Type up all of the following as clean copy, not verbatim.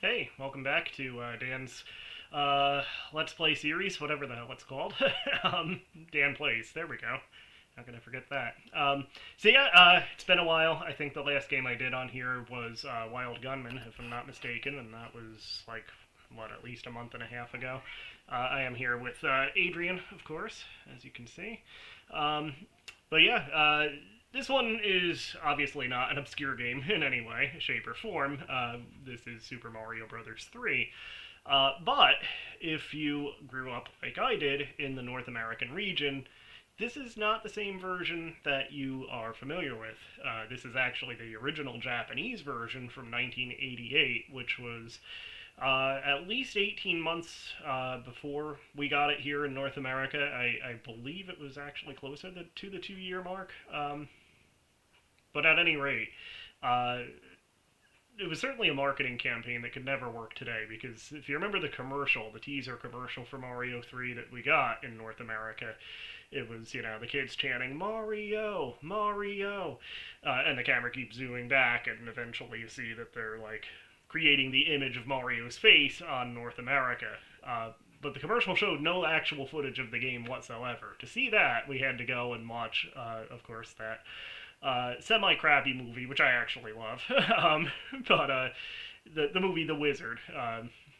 Hey, welcome back to Dan's Let's Play series, whatever the hell it's called. Dan Plays. There we go. How can I forget that? It's been a while. I think the last game I did on here was Wild Gunman, if I'm not mistaken, and that was like, at least a month and a half ago. I am here with Adrian, of course, as you can see. Um, but yeah, this one is obviously not an obscure game in any way, shape, or form. This is Super Mario Brothers 3. But if you grew up like I did in the North American region, this is not the same version that you are familiar with. This is actually the original Japanese version from 1988, which was at least 18 months before we got it here in North America. I believe it was actually closer to the 2 year mark. But at any rate, uh, it was certainly a marketing campaign that could never work today because if you remember the commercial, the teaser commercial for Mario 3 that we got in North America, it was, the kids chanting, Mario, Mario, and the camera keeps zooming back, and eventually you see that they're, like, creating the image of Mario's face on North America. But the commercial showed no actual footage of the game whatsoever. To see that, we had to go and watch, of course, that semi-crappy movie, which I actually love. But the movie The Wizard,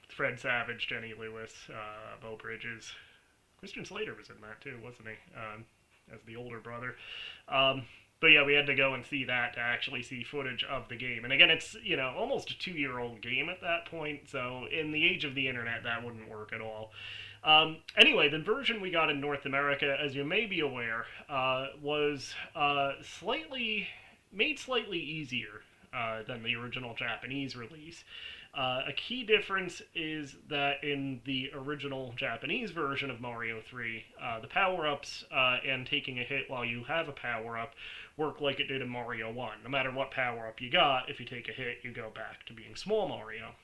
Fred Savage, Jenny Lewis, Beau Bridges, Christian Slater was in that too, wasn't he? As the older brother. But yeah, we had to go and see that to actually see footage of the game. And again, it's, almost a 2-year-old game at that point, so in the age of the internet, that wouldn't work at all. Anyway, the version we got in North America, as you may be aware, was made slightly easier than the original Japanese release. A key difference is that in the original Japanese version of Mario 3, the power-ups and taking a hit while you have a power-up work like it did in Mario 1. No matter what power-up you got, if you take a hit, you go back to being small Mario.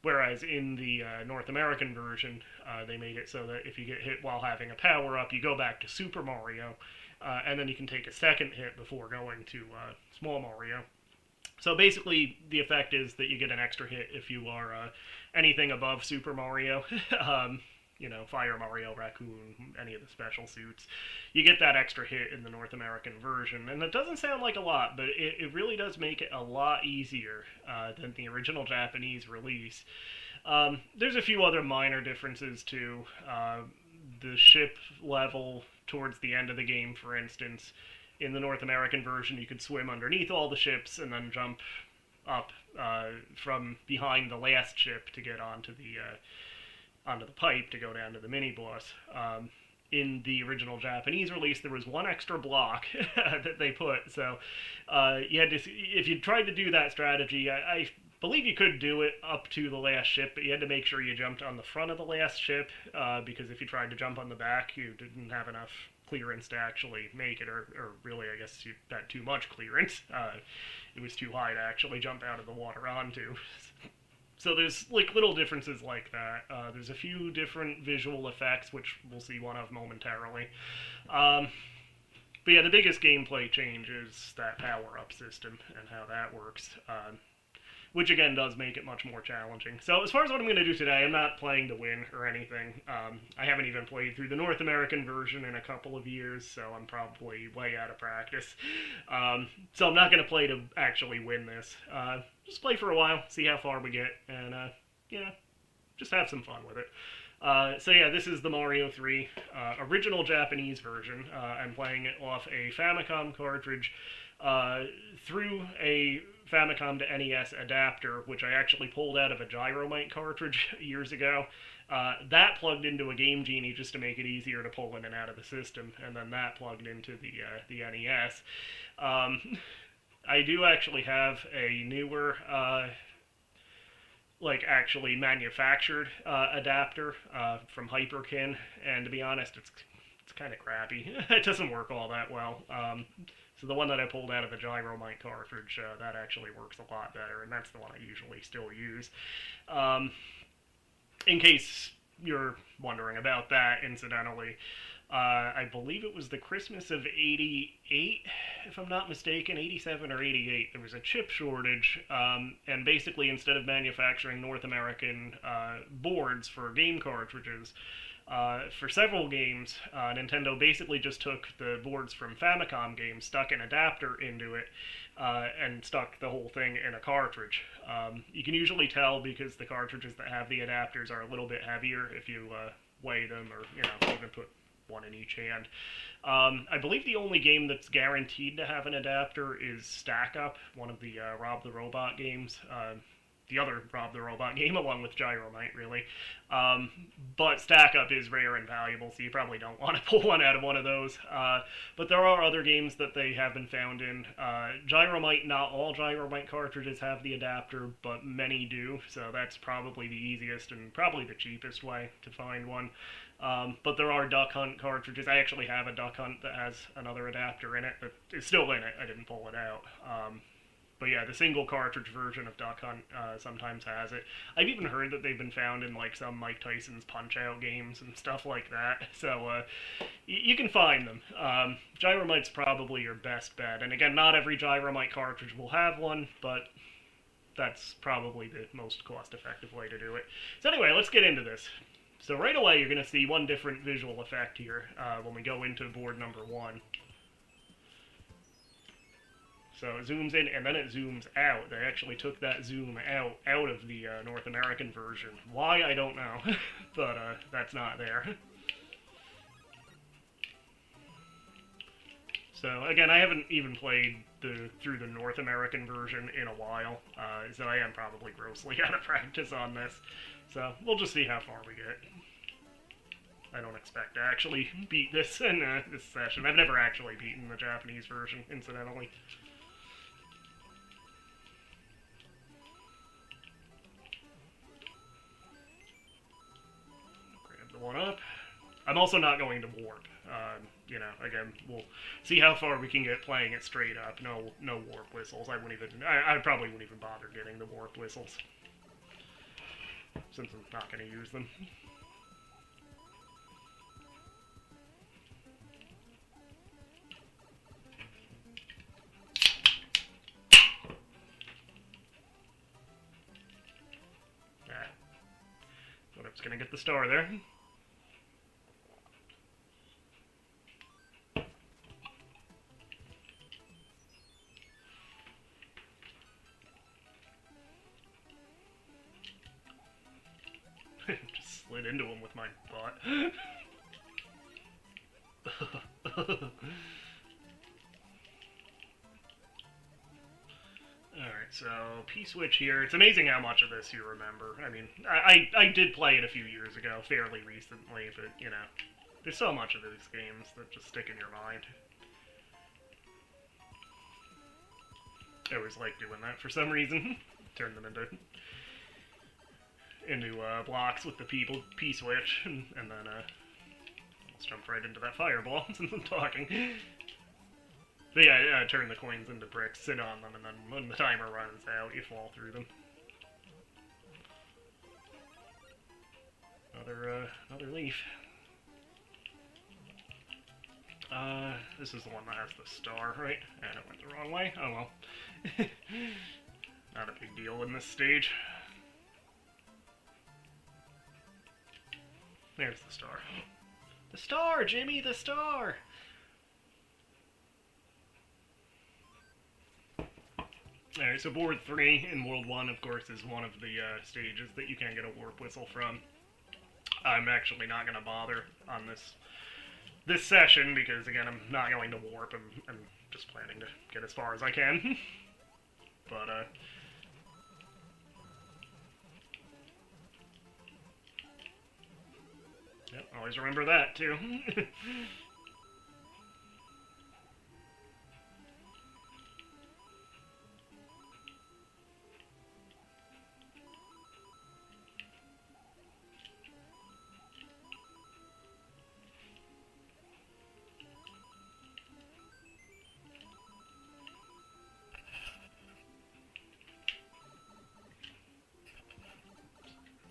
Whereas in the North American version, they made it so that if you get hit while having a power-up, you go back to Super Mario, and then you can take a second hit before going to Small Mario. So basically, the effect is that you get an extra hit if you are anything above Super Mario. Fire Mario, Raccoon, any of the special suits. You get that extra hit in the North American version. And it doesn't sound like a lot, but it really does make it a lot easier than the original Japanese release. There's a few other minor differences, too. The ship level towards the end of the game, for instance. In the North American version, you could swim underneath all the ships and then jump up from behind the last ship to get onto the pipe to go down to the mini boss. In the original Japanese release, there was one extra block that they put. So you had to, if you tried to do that strategy, I believe you could do it up to the last ship, but you had to make sure you jumped on the front of the last ship because if you tried to jump on the back, you didn't have enough clearance to actually make it, or really, I guess you had too much clearance. It was too high to actually jump out of the water onto. So there's like little differences like that. There's a few different visual effects, which we'll see one of momentarily. But yeah, the biggest gameplay change is that power-up system and how that works. Which again does make it much more challenging. So as far as what I'm going to do today, I'm not playing to win or anything. I haven't even played through the North American version in a couple of years, so I'm probably way out of practice. So I'm not going to play to actually win this. Just play for a while, see how far we get, and just have some fun with it. So yeah, this is the Mario 3 original Japanese version. I'm playing it off a Famicom cartridge through a Famicom to NES adapter, which I actually pulled out of a Gyromite cartridge years ago. That plugged into a Game Genie just to make it easier to pull in and out of the system, and then that plugged into the NES. I do actually have a newer, actually manufactured adapter from Hyperkin, and to be honest, it's kind of crappy. It doesn't work all that well. So the one that I pulled out of the Gyromite cartridge, that actually works a lot better, and that's the one I usually still use. In case you're wondering about that, incidentally, I believe it was the Christmas of '88, if I'm not mistaken, '87 or '88. There was a chip shortage, and basically instead of manufacturing North American boards for game cartridges, for several games, Nintendo basically just took the boards from Famicom games, stuck an adapter into it, and stuck the whole thing in a cartridge. You can usually tell because the cartridges that have the adapters are a little bit heavier if you weigh them, or even put one in each hand. I believe the only game that's guaranteed to have an adapter is Stack Up, one of the Rob the Robot games. The other Rob the Robot game, along with Gyromite, really. But Stack Up is rare and valuable, so you probably don't want to pull one out of one of those. But there are other games that they have been found in. Gyromite, not all Gyromite cartridges have the adapter, but many do, so that's probably the easiest and probably the cheapest way to find one. But there are Duck Hunt cartridges. I actually have a Duck Hunt that has another adapter in it, but it's still in it. I didn't pull it out. But yeah, the single cartridge version of Duck Hunt sometimes has it. I've even heard that they've been found in like some Mike Tyson's Punch-Out games and stuff like that. So you can find them. Gyromite's probably your best bet. And again, not every Gyromite cartridge will have one, but that's probably the most cost-effective way to do it. So anyway, let's get into this. So right away, you're going to see one different visual effect here when we go into board number 1. So it zooms in, and then it zooms out. They actually took that zoom out of the North American version. Why, I don't know, but that's not there. So again, I haven't even played through the North American version in a while, so I am probably grossly out of practice on this. So we'll just see how far we get. I don't expect to actually beat this in this session. I've never actually beaten the Japanese version, incidentally. One up. I'm also not going to warp. Again, we'll see how far we can get playing it straight up. No warp whistles. I probably wouldn't even bother getting the warp whistles, since I'm not going to use them. Thought I was going to get the star there. Just slid into him with my butt. Alright, so P-Switch here. It's amazing how much of this you remember. I mean, I did play it a few years ago, fairly recently, but, there's so much of these games that just stick in your mind. I always like doing that for some reason. Turn them into blocks with the P-Switch, and then let's jump right into that fireball since I'm talking. But yeah, turn the coins into bricks, sit on them, and then when the timer runs out, you fall through them. Another leaf. This is the one that has the star, right? And it went the wrong way. Oh well. Not a big deal in this stage. There's the star. The star, Jimmy, the star! Alright, so board 3 in World 1, of course, is one of the stages that you can get a warp whistle from. I'm actually not going to bother on this session, because, again, I'm not going to warp. I'm just planning to get as far as I can. But, yep, always remember that, too.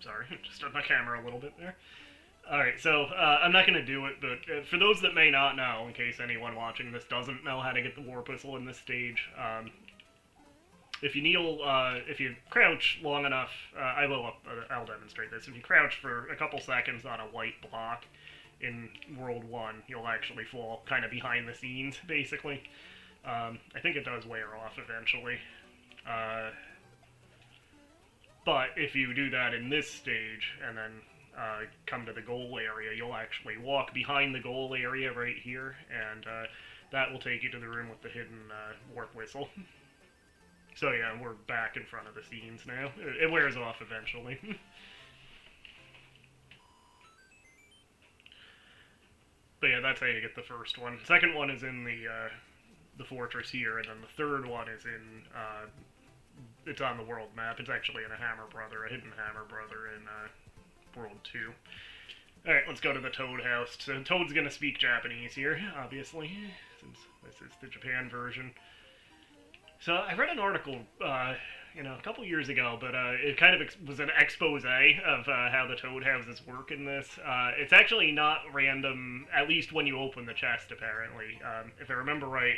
Sorry, just on my camera a little bit there. Alright, so I'm not going to do it, but for those that may not know, in case anyone watching this doesn't know how to get the warp whistle in this stage, if you kneel, if you crouch long enough, I'll demonstrate this. If you crouch for a couple seconds on a white block in World 1, you'll actually fall kind of behind the scenes, basically. I think it does wear off eventually. But if you do that in this stage, and then come to the goal area, you'll actually walk behind the goal area right here, and that will take you to the room with the hidden warp whistle. So yeah, we're back in front of the scenes now. It wears off eventually. But yeah, that's how you get the first one. The second one is in the fortress here, and then the third one is in it's on the world map. It's actually in a Hammer Brother, a hidden Hammer Brother in World 2. Alright, let's go to the Toad house. So Toad's gonna speak Japanese here, obviously, since this is the Japan version. So I read an article, a couple years ago, but it kind of was an expose of how the Toad houses work in this. It's actually not random, at least when you open the chest, apparently. If I remember right,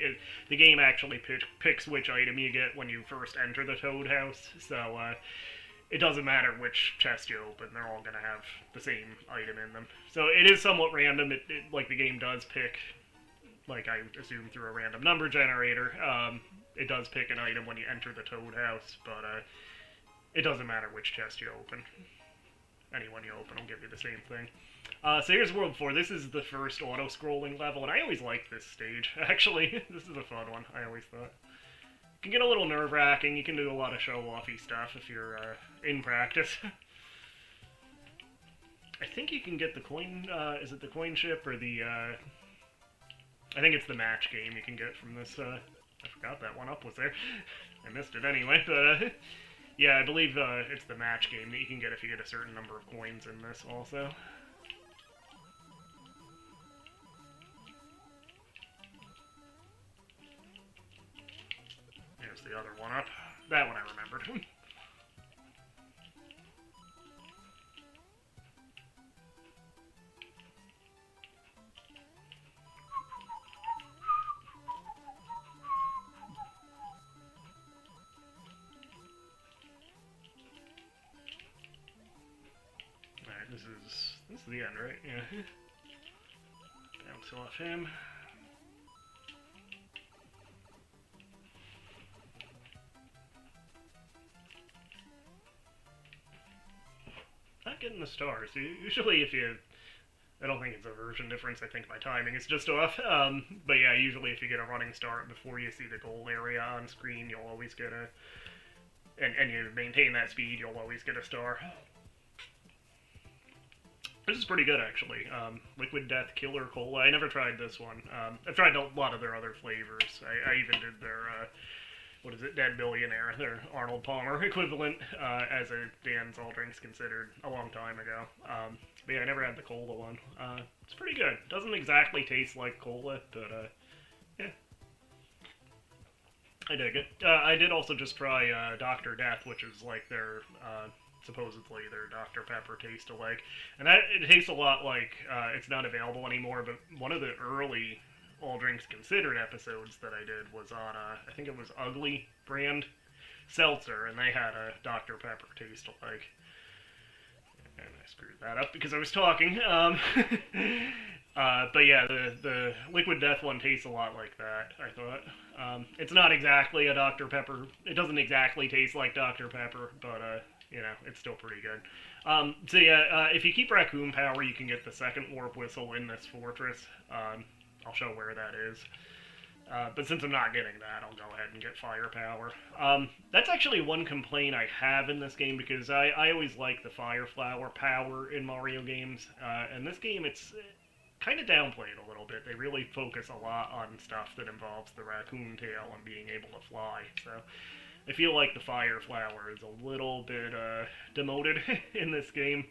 the game actually picks which item you get when you first enter the Toad house, so it doesn't matter which chest you open, they're all going to have the same item in them. So it is somewhat random, like the game does pick, like I assume through a random number generator, it does pick an item when you enter the Toad house, but it doesn't matter which chest you open. Any one you open will give you the same thing. So here's World 4. This is the first auto-scrolling level, and I always liked this stage, actually. This is a fun one, I always thought. It can get a little nerve-wracking. You can do a lot of show-offy stuff if you're in practice. I think you can get the coin, is it the coin ship or the, I think it's the match game you can get from this, I forgot that one up was there. I missed it anyway, but yeah, I believe it's the match game that you can get if you get a certain number of coins in this also. There's the other one up. That one I remembered. This is the end, right? Yeah. Bounce off him. Not getting the stars. Usually if you... I don't think it's a version difference, I think my timing is just off. But yeah, usually if you get a running start before you see the goal area on screen, you'll always get a... And you maintain that speed, you'll always get a star. This is pretty good, actually. Liquid Death Killer Cola. I never tried this one. I've tried a lot of their other flavors. I even did their, what is it, Dead Billionaire, their Arnold Palmer equivalent, as a Dan's All Drinks Considered a long time ago. But yeah, I never had the cola one. It's pretty good. Doesn't exactly taste like cola, but, yeah. I dig it. I did also just try Dr. Death, which is like their... supposedly their Dr. Pepper taste alike. And it tastes a lot like, it's not available anymore, but one of the early All Drinks Considered episodes that I did was on, I think it was Ugly brand seltzer, and they had a Dr. Pepper taste alike. And I screwed that up because I was talking. But yeah, the Liquid Death one tastes a lot like that, I thought. It's not exactly a Dr. Pepper, it doesn't exactly taste like Dr. Pepper, but, it's still pretty good. So yeah, if you keep Raccoon Power, you can get the second Warp Whistle in this fortress. I'll show where that is. But since I'm not getting that, I'll go ahead and get Firepower. That's actually one complaint I have in this game, because I always like the Fireflower power in Mario games. In this game, it's kind of downplayed a little bit. They really focus a lot on stuff that involves the raccoon tail and being able to fly. So I feel like the Fireflower is a little bit demoted in this game.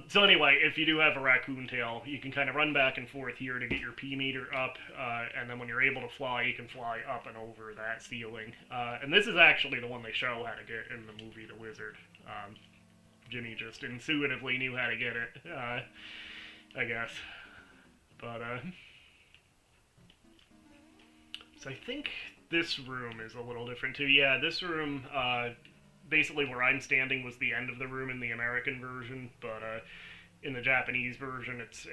So anyway, if you do have a raccoon tail, you can kind of run back and forth here to get your P meter up, and then when you're able to fly, you can fly up and over that ceiling. And this is actually the one they show how to get in the movie The Wizard. Jimmy just intuitively knew how to get it, I guess. But, so I think this room is a little different too. Yeah, this room, basically where I'm standing was the end of the room in the American version, but, in the Japanese version, it's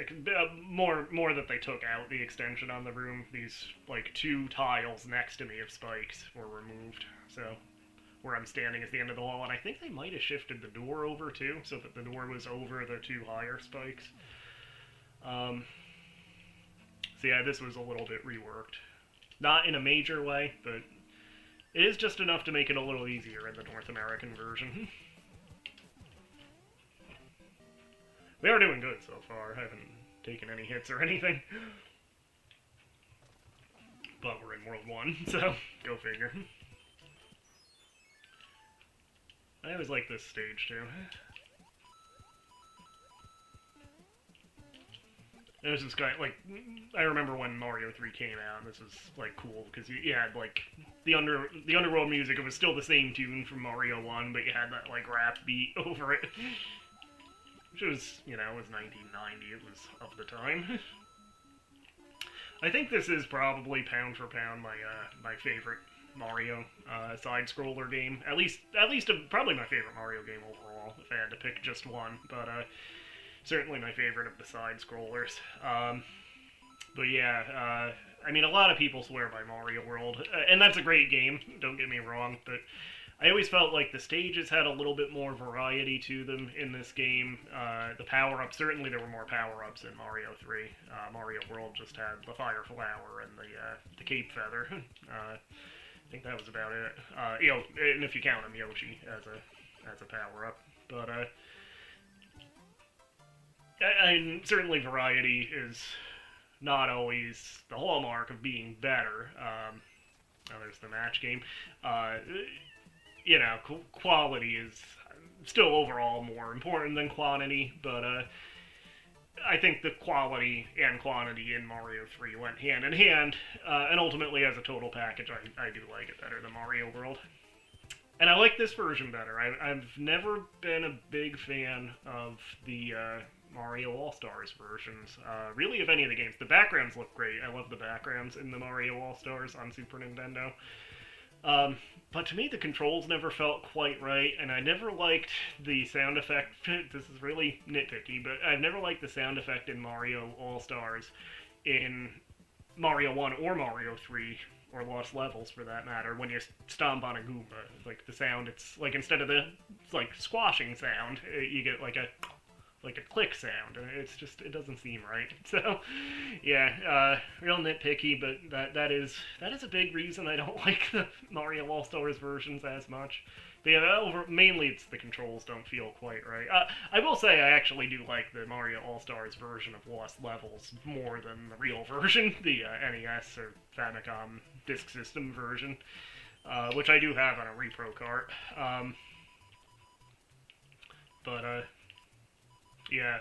more that they took out the extension on the room. These, like, 2 tiles next to me of spikes were removed, so where I'm standing is the end of the wall, and I think they might have shifted the door over, too, so that the door was over the 2 higher spikes. So yeah, this was a little bit reworked. Not in a major way, but it is just enough to make it a little easier in the North American version. We are doing good so far. I haven't taken any hits or anything. But we're in World 1, so go figure. I always like this stage, too. There's this guy, like, I remember when Mario 3 came out, and this was, like, cool, because you had, like, the underworld music, it was still the same tune from Mario 1, but you had that, like, rap beat over it. Which was, you know, it was 1990, it was of the time. I think this is probably pound for pound my favorite Mario side-scroller game. At least probably my favorite Mario game overall, if I had to pick just one. But certainly my favorite of the side-scrollers. But yeah, I mean, a lot of people swear by Mario World, and that's a great game, don't get me wrong, but I always felt like the stages had a little bit more variety to them in this game. The power-ups, certainly there were more power-ups in Mario 3. Mario World just had the Fire Flower and the Cape Feather. I think that was about it. You know, and if you count him, Yoshi as a power-up. But, and certainly variety is not always the hallmark of being better. Oh, there's the match game. You know, quality is still overall more important than quantity, but I think the quality and quantity in Mario 3 went hand in hand, and ultimately as a total package, I do like it better than Mario World. And I like this version better. I've never been a big fan of the Mario All-Stars versions, really of any of the games. The backgrounds look great. I love the backgrounds in the Mario All-Stars on Super Nintendo. But to me, the controls never felt quite right, and I never liked the sound effect. This is really nitpicky, but I've never liked the sound effect in Mario All-Stars in Mario 1 or Mario 3, or Lost Levels for that matter, when you stomp on a Goomba. Like, the sound, it's like, instead of the, like, squashing sound, you get like a click sound, and it's just, it doesn't seem right. So, yeah, real nitpicky, but that is a big reason I don't like the Mario All-Stars versions as much. But yeah, mainly it's the controls don't feel quite right. I will say I actually do like the Mario All-Stars version of Lost Levels more than the real version, the NES or Famicom Disk System version, which I do have on a repro cart. But yeah,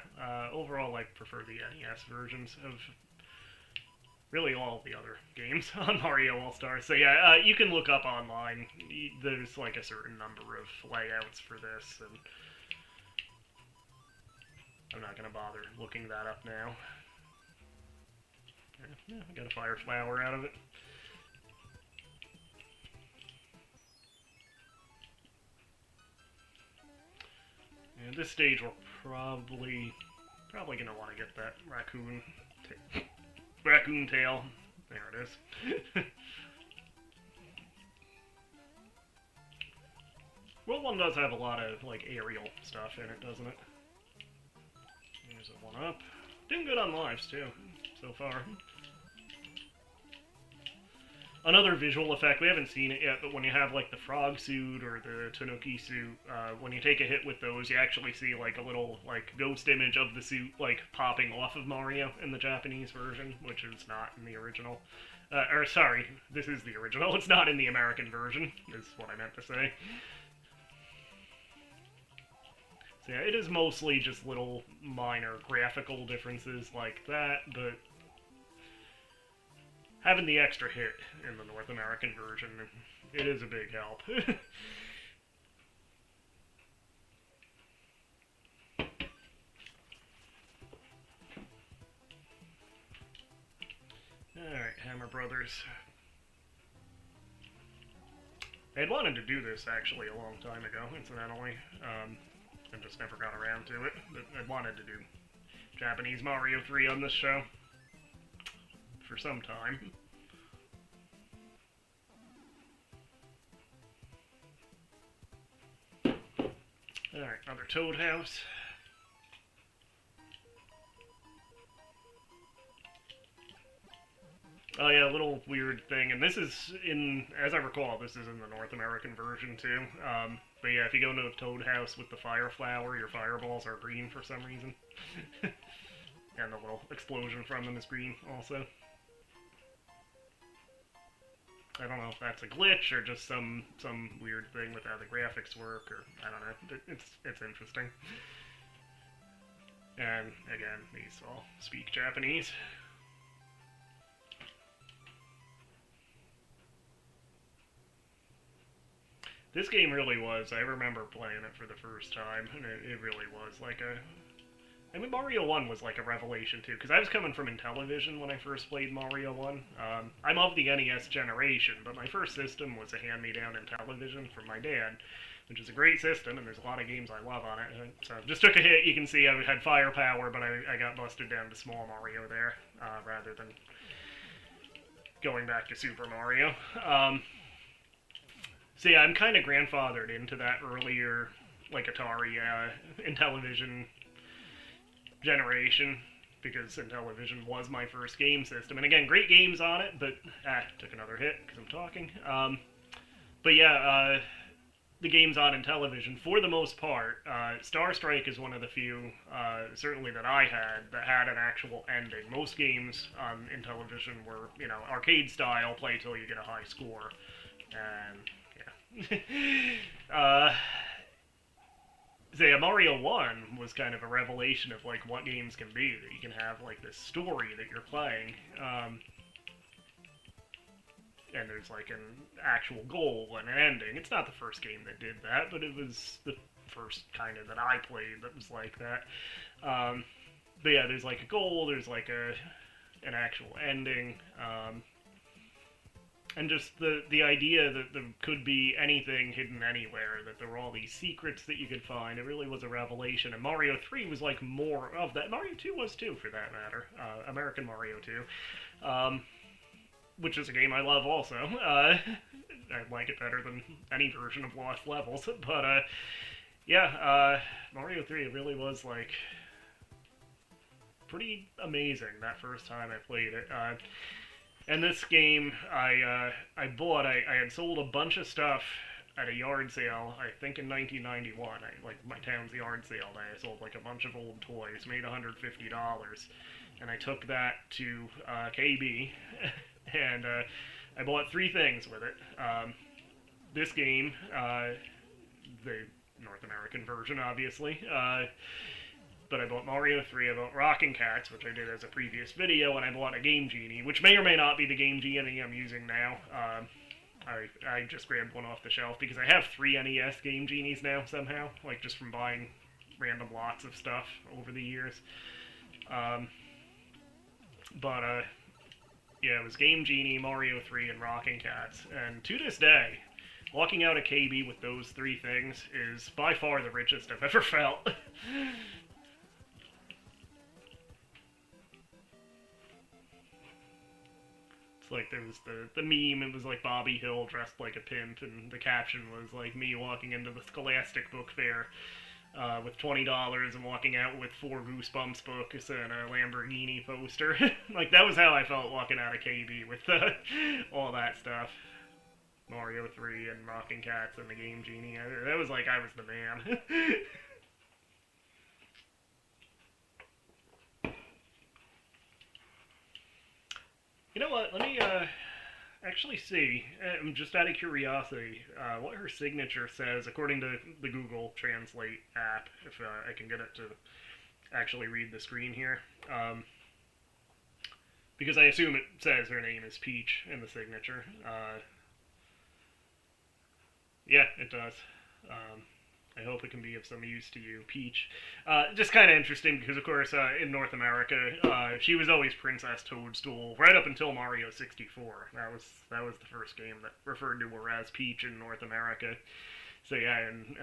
overall I prefer the NES versions of really all of the other games on Mario All-Stars. So yeah, you can look up online. There's like a certain number of layouts for this, and I'm not going to bother looking that up now. Yeah, I got a Fire Flower out of it. And this stage we're probably going to want to get that raccoon tail. There it is. World 1 does have a lot of, like, aerial stuff in it, doesn't it? There's a 1-up. Doing good on lives, too, so far. Another visual effect, we haven't seen it yet, but when you have, like, the frog suit or the Tanuki suit, when you take a hit with those, you actually see, like, a little, like, ghost image of the suit, like, popping off of Mario in the Japanese version, which is not in the original. Or, sorry, this is the original. It's not in the American version, is what I meant to say. So, yeah, it is mostly just little minor graphical differences like that, but having the extra hit in the North American version, it is a big help. Brothers. I had wanted to do this actually a long time ago, incidentally, and just never got around to it. But I wanted to do Japanese Mario 3 on this show for some time. Alright, another Toad House. Oh yeah, a little weird thing, and this is in, as I recall, this is in the North American version too. But yeah, if you go into a Toad House with the fire flower, your fireballs are green for some reason. And the little explosion from them is green also. I don't know if that's a glitch or just some weird thing with how the graphics work, or I don't know. It's interesting. And again, these all speak Japanese. This game really was, I remember playing it for the first time, and it really was like a... I mean, Mario 1 was like a revelation too, because I was coming from Intellivision when I first played Mario 1. I'm of the NES generation, but my first system was a hand-me-down Intellivision from my dad, which is a great system, and there's a lot of games I love on it. So just took a hit. You can see I had firepower, but I got busted down to small Mario there, rather than going back to Super Mario. So yeah, I'm kind of grandfathered into that earlier, like, Atari, Intellivision generation, because Intellivision was my first game system. And again, great games on it, but, took another hit, because I'm talking. But yeah, the games on Intellivision, for the most part, Star Strike is one of the few, certainly that I had, that had an actual ending. Most games on Intellivision were, you know, arcade style, play till you get a high score, and... So yeah, Mario 1 was kind of a revelation of, like, what games can be, that you can have, like, this story that you're playing, and there's, like, an actual goal and an ending. It's not the first game that did that, but it was the first kind of that I played that was like that. But yeah, there's, like, a goal, there's, like, an actual ending, and just the idea that there could be anything hidden anywhere, that there were all these secrets that you could find, it really was a revelation. And Mario 3 was like more of that. Mario 2 was too, for that matter. American Mario 2. Which is a game I love also. I like it better than any version of Lost Levels. But, yeah, Mario 3, it really was, like, pretty amazing that first time I played it. And this game, I bought, I had sold a bunch of stuff at a yard sale, I think in 1991, like my town's yard sale day, I sold like a bunch of old toys, made $150, and I took that to KB, and I bought 3 things with it. This game, the North American version, obviously, but I bought Mario 3, I bought Rockin' Cats, which I did as a previous video, and I bought a Game Genie, which may or may not be the Game Genie I'm using now. I just grabbed one off the shelf, because I have 3 NES Game Genies now, somehow, like, just from buying random lots of stuff over the years. Yeah, it was Game Genie, Mario 3, and Rockin' Cats, and to this day, walking out of KB with those 3 things is by far the richest I've ever felt. Like, there was the meme, it was like Bobby Hill dressed like a pimp, and the caption was like me walking into the Scholastic Book Fair with $20 and walking out with 4 Goosebumps books and a Lamborghini poster. Like, that was how I felt walking out of KB with all that stuff. Mario 3 and Rockin' Cats and the Game Genie. That was like I was the man. You know what, let me actually see, just out of curiosity, what her signature says according to the Google Translate app, if I can get it to actually read the screen here. Because I assume it says her name is Peach in the signature. Yeah, it does. I hope it can be of some use to you, Peach. Just kind of interesting because, of course, in North America, she was always Princess Toadstool right up until Mario 64. That was the first game that referred to her as Peach in North America. So yeah, and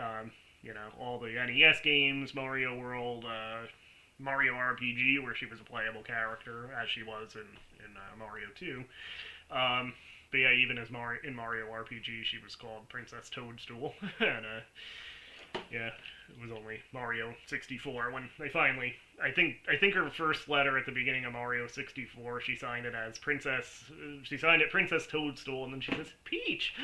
all the NES games, Mario World, Mario RPG, where she was a playable character as she was in Mario 2. But yeah, even as in Mario RPG, she was called Princess Toadstool, and yeah, it was only Mario 64 when they finally. I think her first letter at the beginning of Mario 64, she signed it as Princess. She signed it Princess Toadstool, and then she says Peach.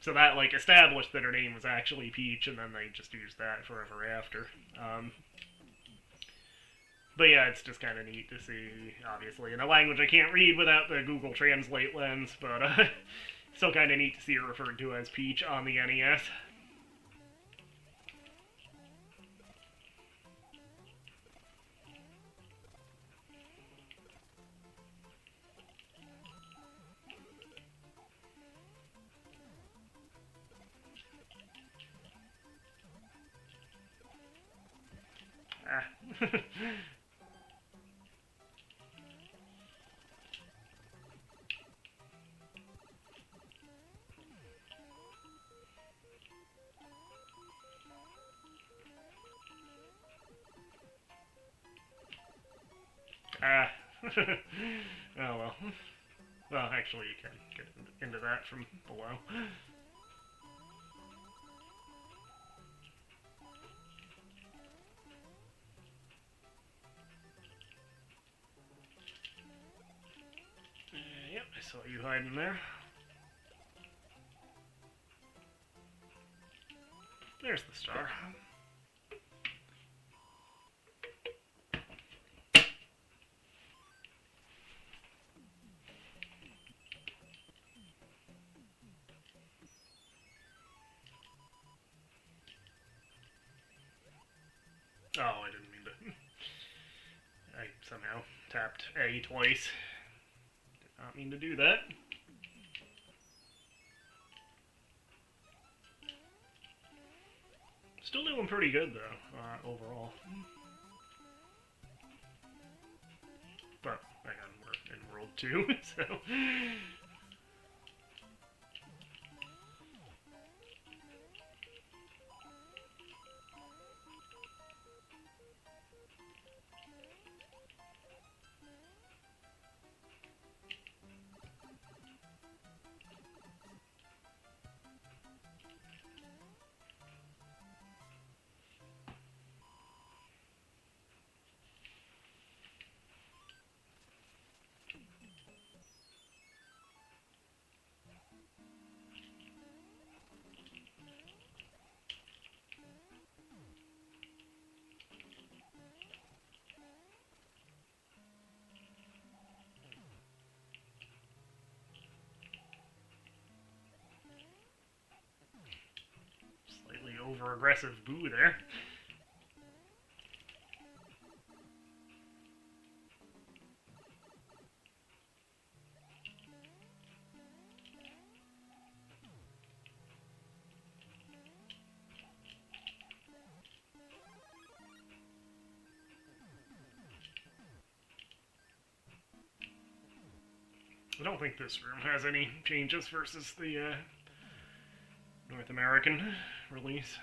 So that established that her name was actually Peach, and then they just used that forever after. But yeah, it's just kind of neat to see, obviously, in a language I can't read without the Google Translate lens, but still kind of neat to see her referred to as Peach on the NES. Ah. Oh well. Well, actually, you can get into that from below. Yep, I saw you hiding there. There's the star. Oh, I didn't mean to. I somehow tapped A twice. Did not mean to do that. Still doing pretty good, though, overall. But, again, we're in World 2, so... Slightly over-aggressive boo there. I don't think this room has any changes versus the North American release.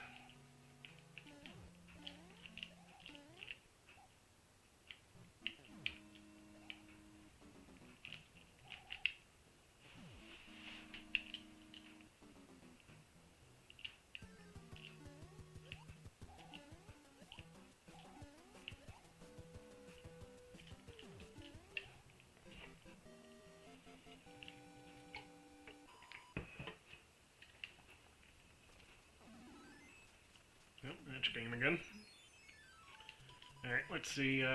Yep, match game again. Alright, let's see,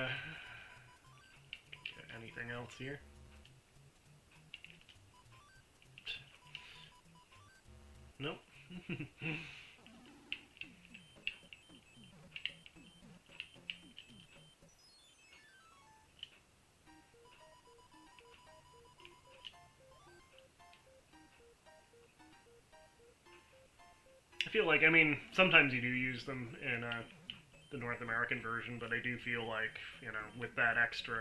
anything else here? Nope. I feel like, I mean, sometimes you do use them in the North American version, but I do feel like, you know, with that extra,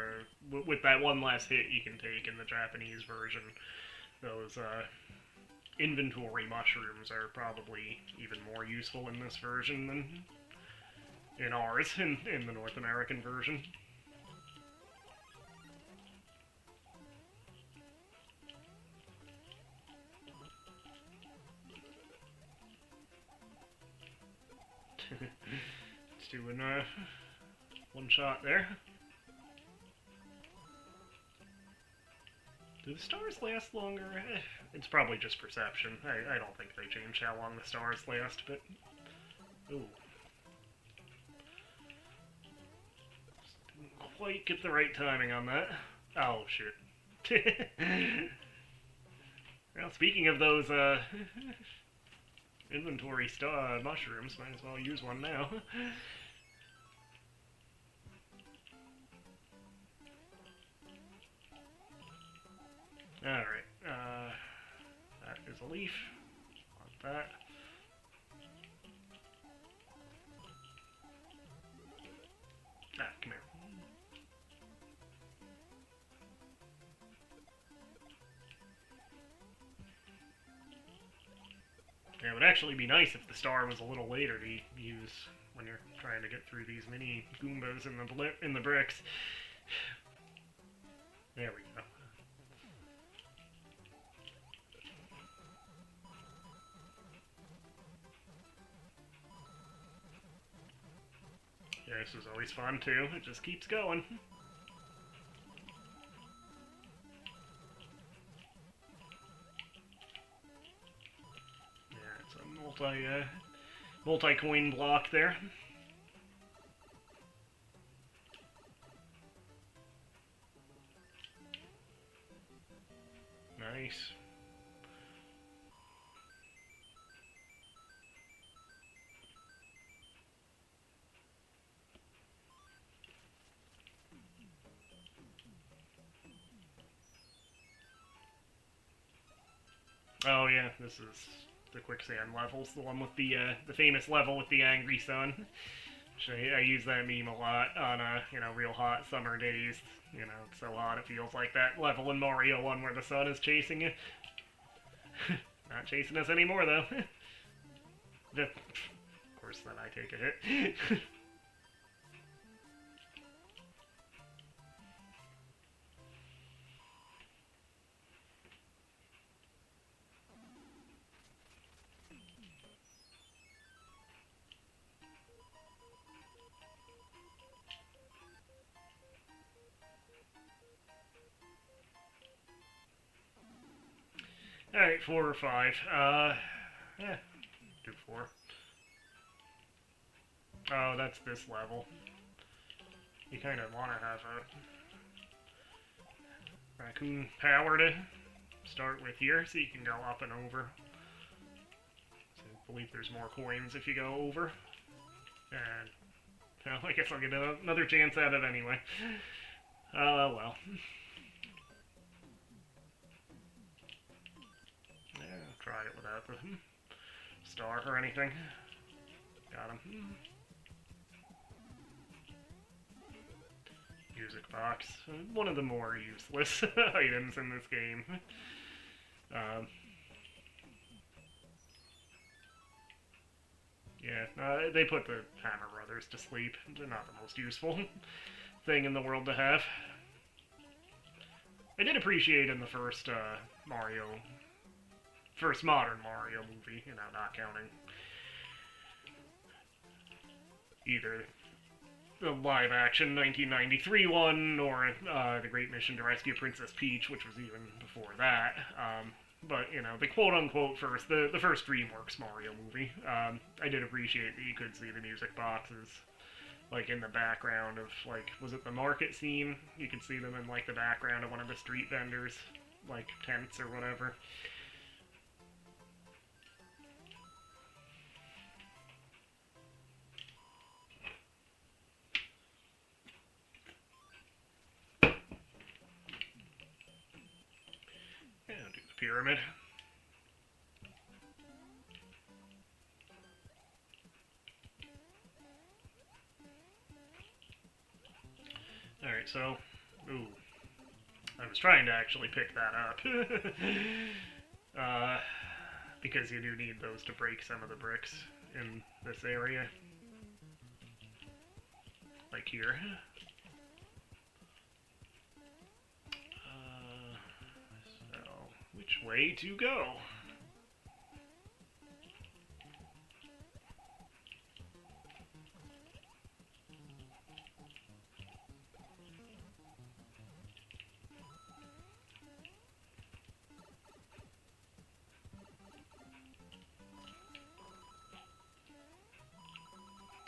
with that one less hit you can take in the Japanese version, those inventory mushrooms are probably even more useful in this version than in ours, in the North American version. It's doing one shot there. Do the stars last longer? It's probably just perception. I don't think they changed how long the stars last, but... Ooh. Just didn't quite get the right timing on that. Oh, shit. Well, speaking of those, inventory mushrooms, might as well use one now. Alright, that is a leaf. Want that. Ah, come here. Yeah, it would actually be nice if the star was a little later to use when you're trying to get through these mini Goombas in the bricks. There we go. Yeah, this is always fun too. It just keeps going. Yeah, it's a multi-coin block there. Nice. Oh yeah, this is the quicksand levels, the one with the famous level with the angry sun. Which I use that meme a lot on you know, real hot summer days. You know, it's so hot it feels like that level in Mario 1 where the sun is chasing you. Not chasing us anymore though. Of course, then I take a hit. Alright, 4 or 5. Yeah, do 4. Oh, that's this level. You kind of want to have a raccoon power to start with here, so you can go up and over. So I believe there's more coins if you go over. And, well, I guess I'll get another chance at it anyway. Well. Try it without the star or anything. Got him. Music box. One of the more useless items in this game. Yeah, they put the Hammer Brothers to sleep. They're not the most useful thing in the world to have. I did appreciate in the first first modern Mario movie, you know, not counting either the live-action 1993 one or the Great Mission to Rescue Princess Peach, which was even before that. But, you know, the quote-unquote the first DreamWorks Mario movie. I did appreciate that you could see the music boxes, like, in the background of, like, was it the market scene? You could see them in, like, the background of one of the street vendors, like, tents or whatever. Yeah, do the pyramid. Alright, so... Ooh. I was trying to actually pick that up. Because you do need those to break some of the bricks in this area. Like here. So, which way to go?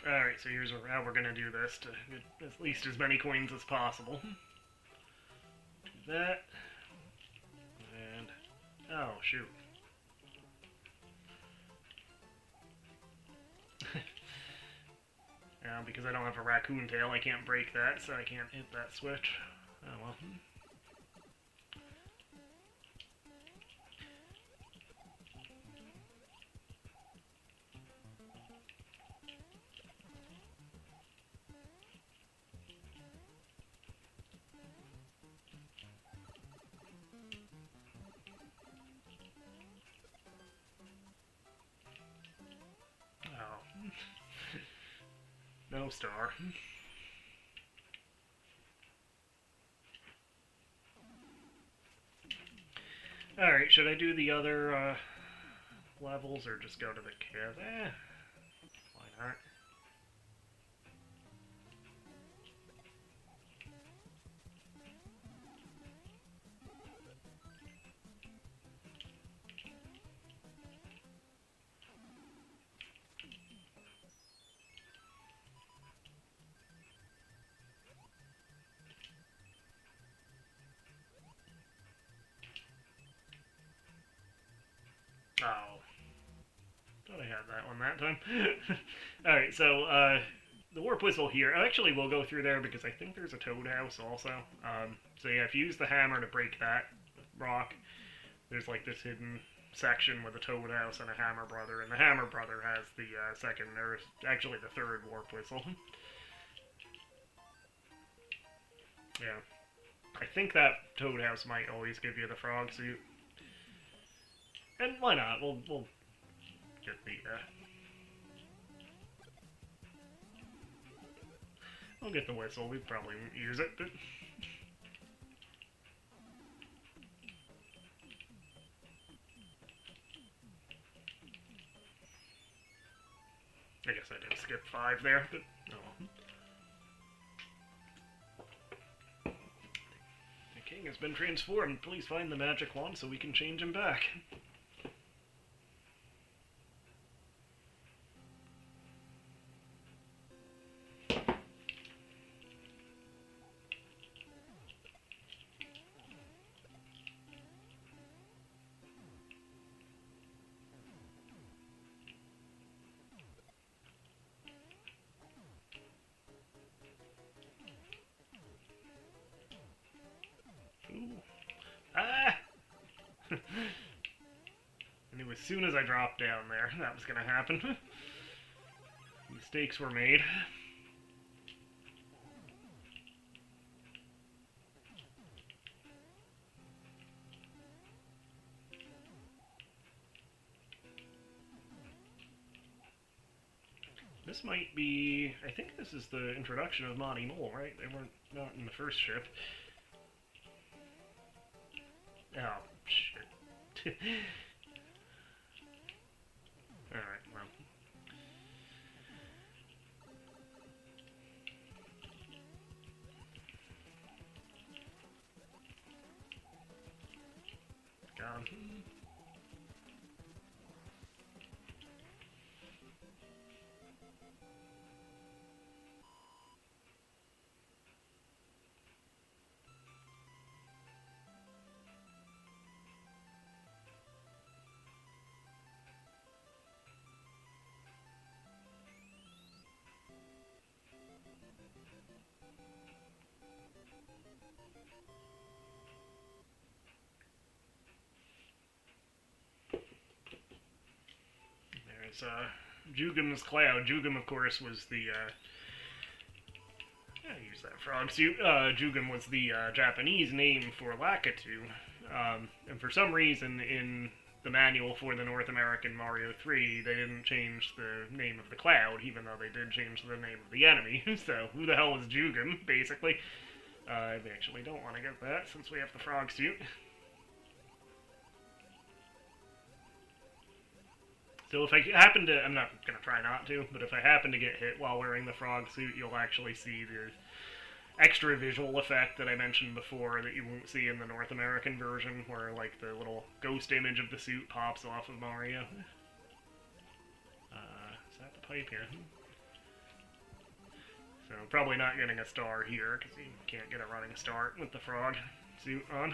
Alright, so here's how we're gonna do this to get at least as many coins as possible. Do that. And... oh, shoot. Now, because I don't have a raccoon tail, I can't break that, so I can't hit that switch. Oh well. No star. Alright, should I do the other levels or just go to the cave? Why not? Oh. Thought I had that one that time. Alright, so, the warp whistle here. Actually, we'll go through there because I think there's a toad house also. So yeah, if you use the hammer to break that rock, there's like this hidden section with a toad house and a hammer brother, and the hammer brother has the second, or actually the third warp whistle. Yeah. I think that toad house might always give you the frog suit. And why not? We'll get the, we'll get the whistle. We probably won't use it, but... I guess I did skip 5 there, but... oh. The king has been transformed. Please find the magic wand so we can change him back. Ah! I knew as soon as I dropped down there, that was going to happen. Mistakes were made. This might be... I think this is the introduction of Monty Mole, right? They weren't not in the first ship. Oh, shit. Alright, well. Gone. There's Jugum's Cloud. Jugum, of course, was the I use that frog suit. Jugen was the Japanese name for Lakitu. And for some reason, in the manual for the North American Mario 3, they didn't change the name of the cloud, even though they did change the name of the enemy. So, who the hell is Jugen, basically? We actually don't want to get that, since we have the frog suit. So if I happen to, I'm not going to try not to, but if I happen to get hit while wearing the frog suit, you'll actually see the extra visual effect that I mentioned before that you won't see in the North American version, where like the little ghost image of the suit pops off of Mario. Is that the pipe here? So probably not getting a star here, because you can't get a running start with the frog suit on.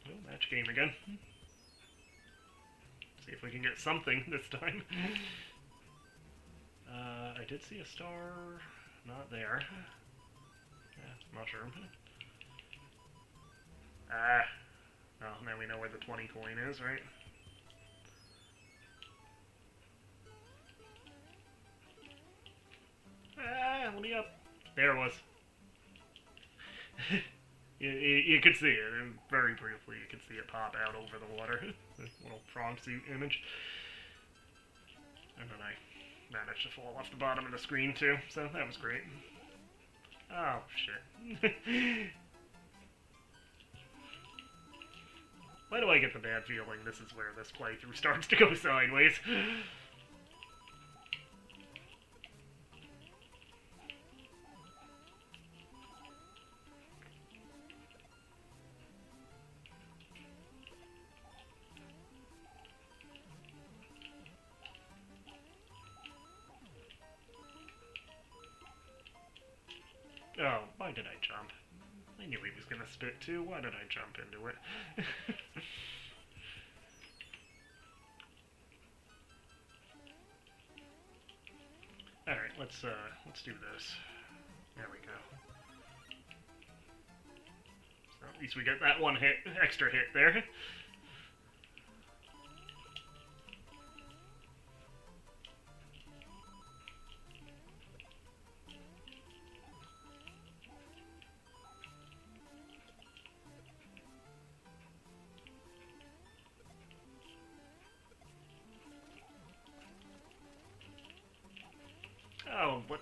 Oh, match game again. See if we can get something this time. I did see a star. Not there. Yeah, mushroom. Well, now we know where the 20 coin is, right? Let me up. There it was. You could see it, and very briefly you could see it pop out over the water. The little frog suit image. And then I managed to fall off the bottom of the screen too, so that was great. Oh, shit. Why do I get the bad feeling this is where this playthrough starts to go sideways? Oh, why did I jump? I knew he was gonna spit too. Why did I jump into it? Alright, let's do this. There we go. So at least we get that one hit, extra hit there. Oh, what?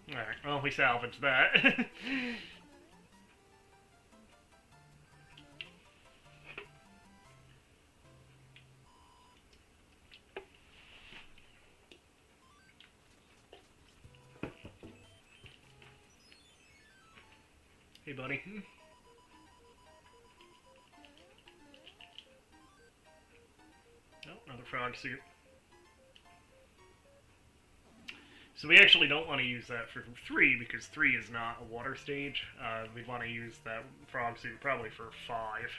Alright, well, we salvaged that. Hey, buddy. Oh, another frog suit. So we actually don't want to use that for 3, because 3 is not a water stage. We'd want to use that frog suit probably for 5.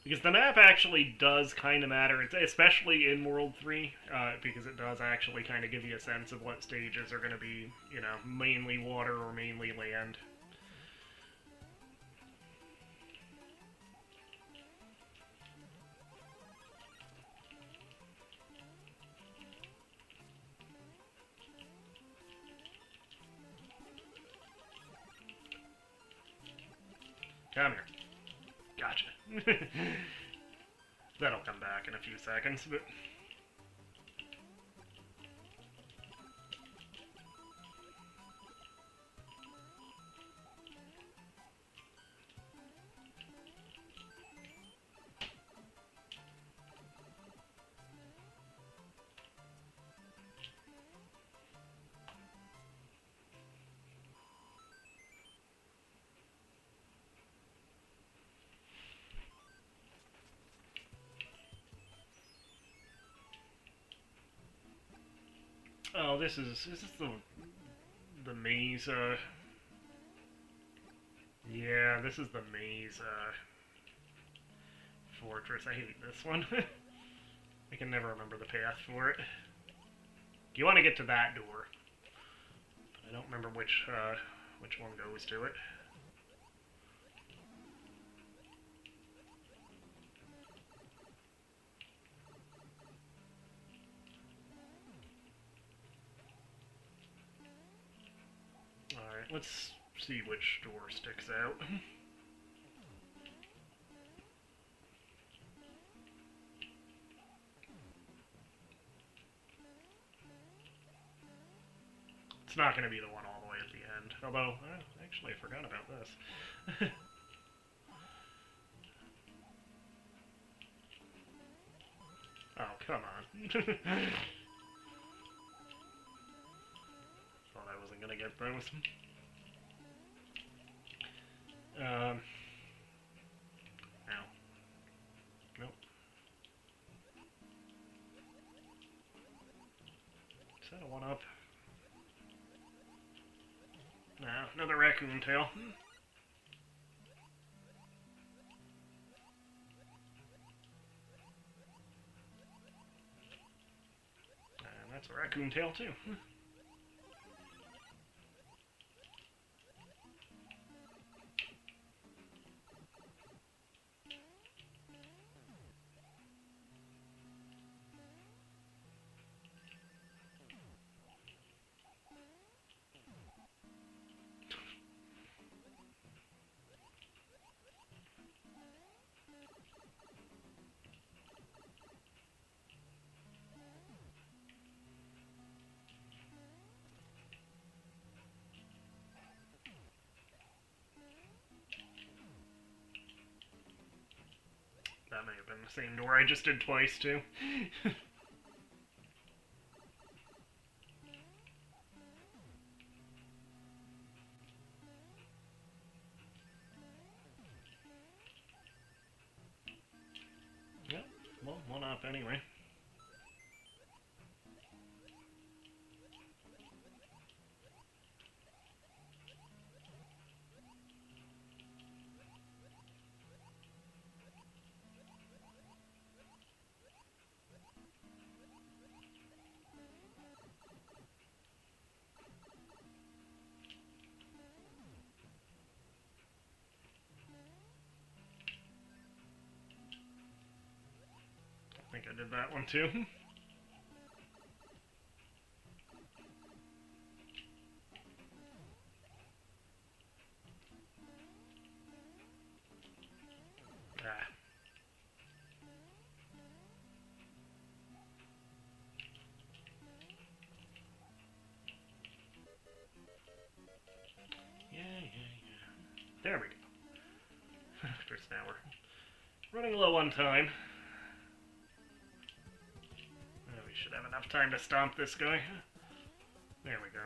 Because the map actually does kind of matter, especially in World 3, because it does actually kind of give you a sense of what stages are going to be, you know, mainly water or mainly land. Come here. Gotcha. That'll come back in a few seconds, but... Oh, this is the maze, yeah, this is the maze, fortress. I hate this one. I can never remember the path for it. You want to get to that door. I don't remember which one goes to it. let's see which door sticks out. It's not going to be the one all the way at the end. Although, actually, I forgot about this. Oh, come on. Thought I wasn't going to get those. No. Nope. Is that a one-up? No, another raccoon tail. And that's a raccoon tail, too. That may have been the same door I just did twice, too. Yep, well, one up anyway. I think I did that one too. Ah. Yeah. There we go. Just now we're running low on time. We should have enough time to stomp this guy. There we go.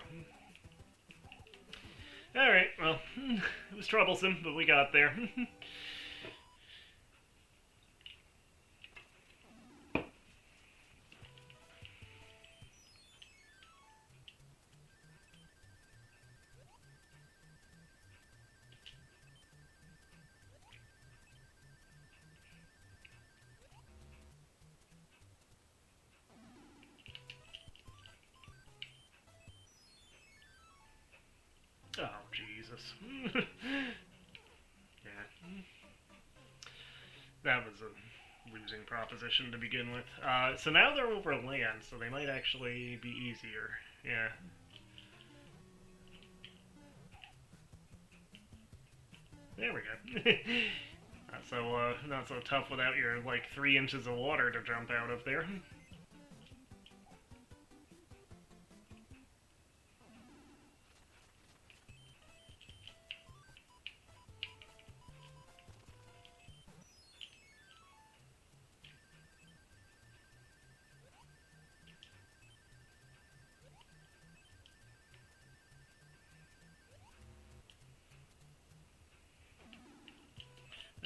Alright, well, it was troublesome, but we got there. Oh, Jesus. Yeah. That was a losing proposition to begin with. So now they're over land, so they might actually be easier. Yeah. There we go. Not so tough without your, like, 3 inches of water to jump out of there.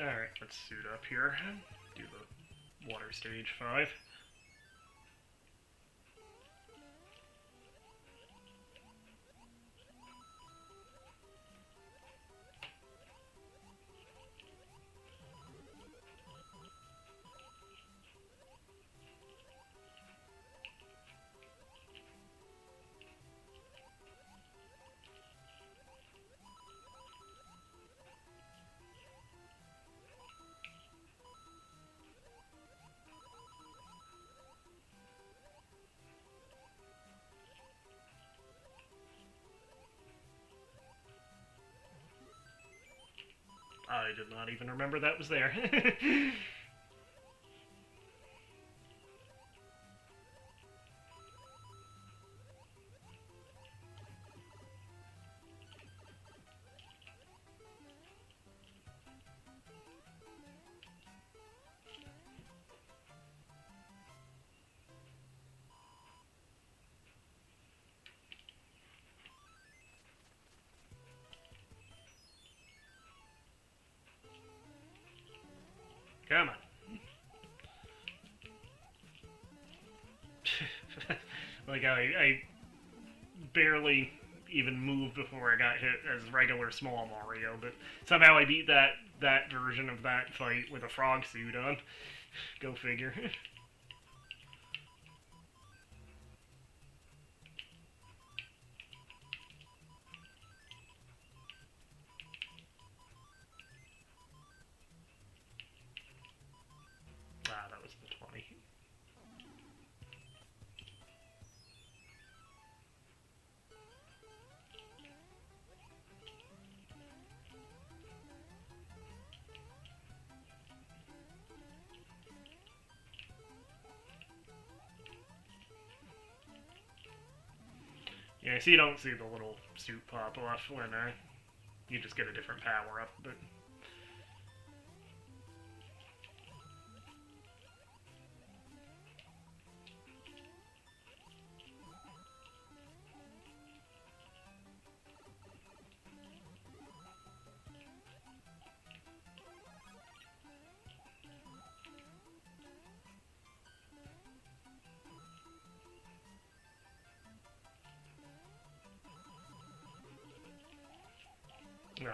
Alright, let's suit up here. Do the water stage 5. I did not even remember that was there. Come on. Like, I barely even moved before I got hit as regular small Mario, but somehow I beat that version of that fight with a frog suit on. Go figure. Ah, that was the 20. Yeah, so you don't see the little suit pop off when you just get a different power up, but nah.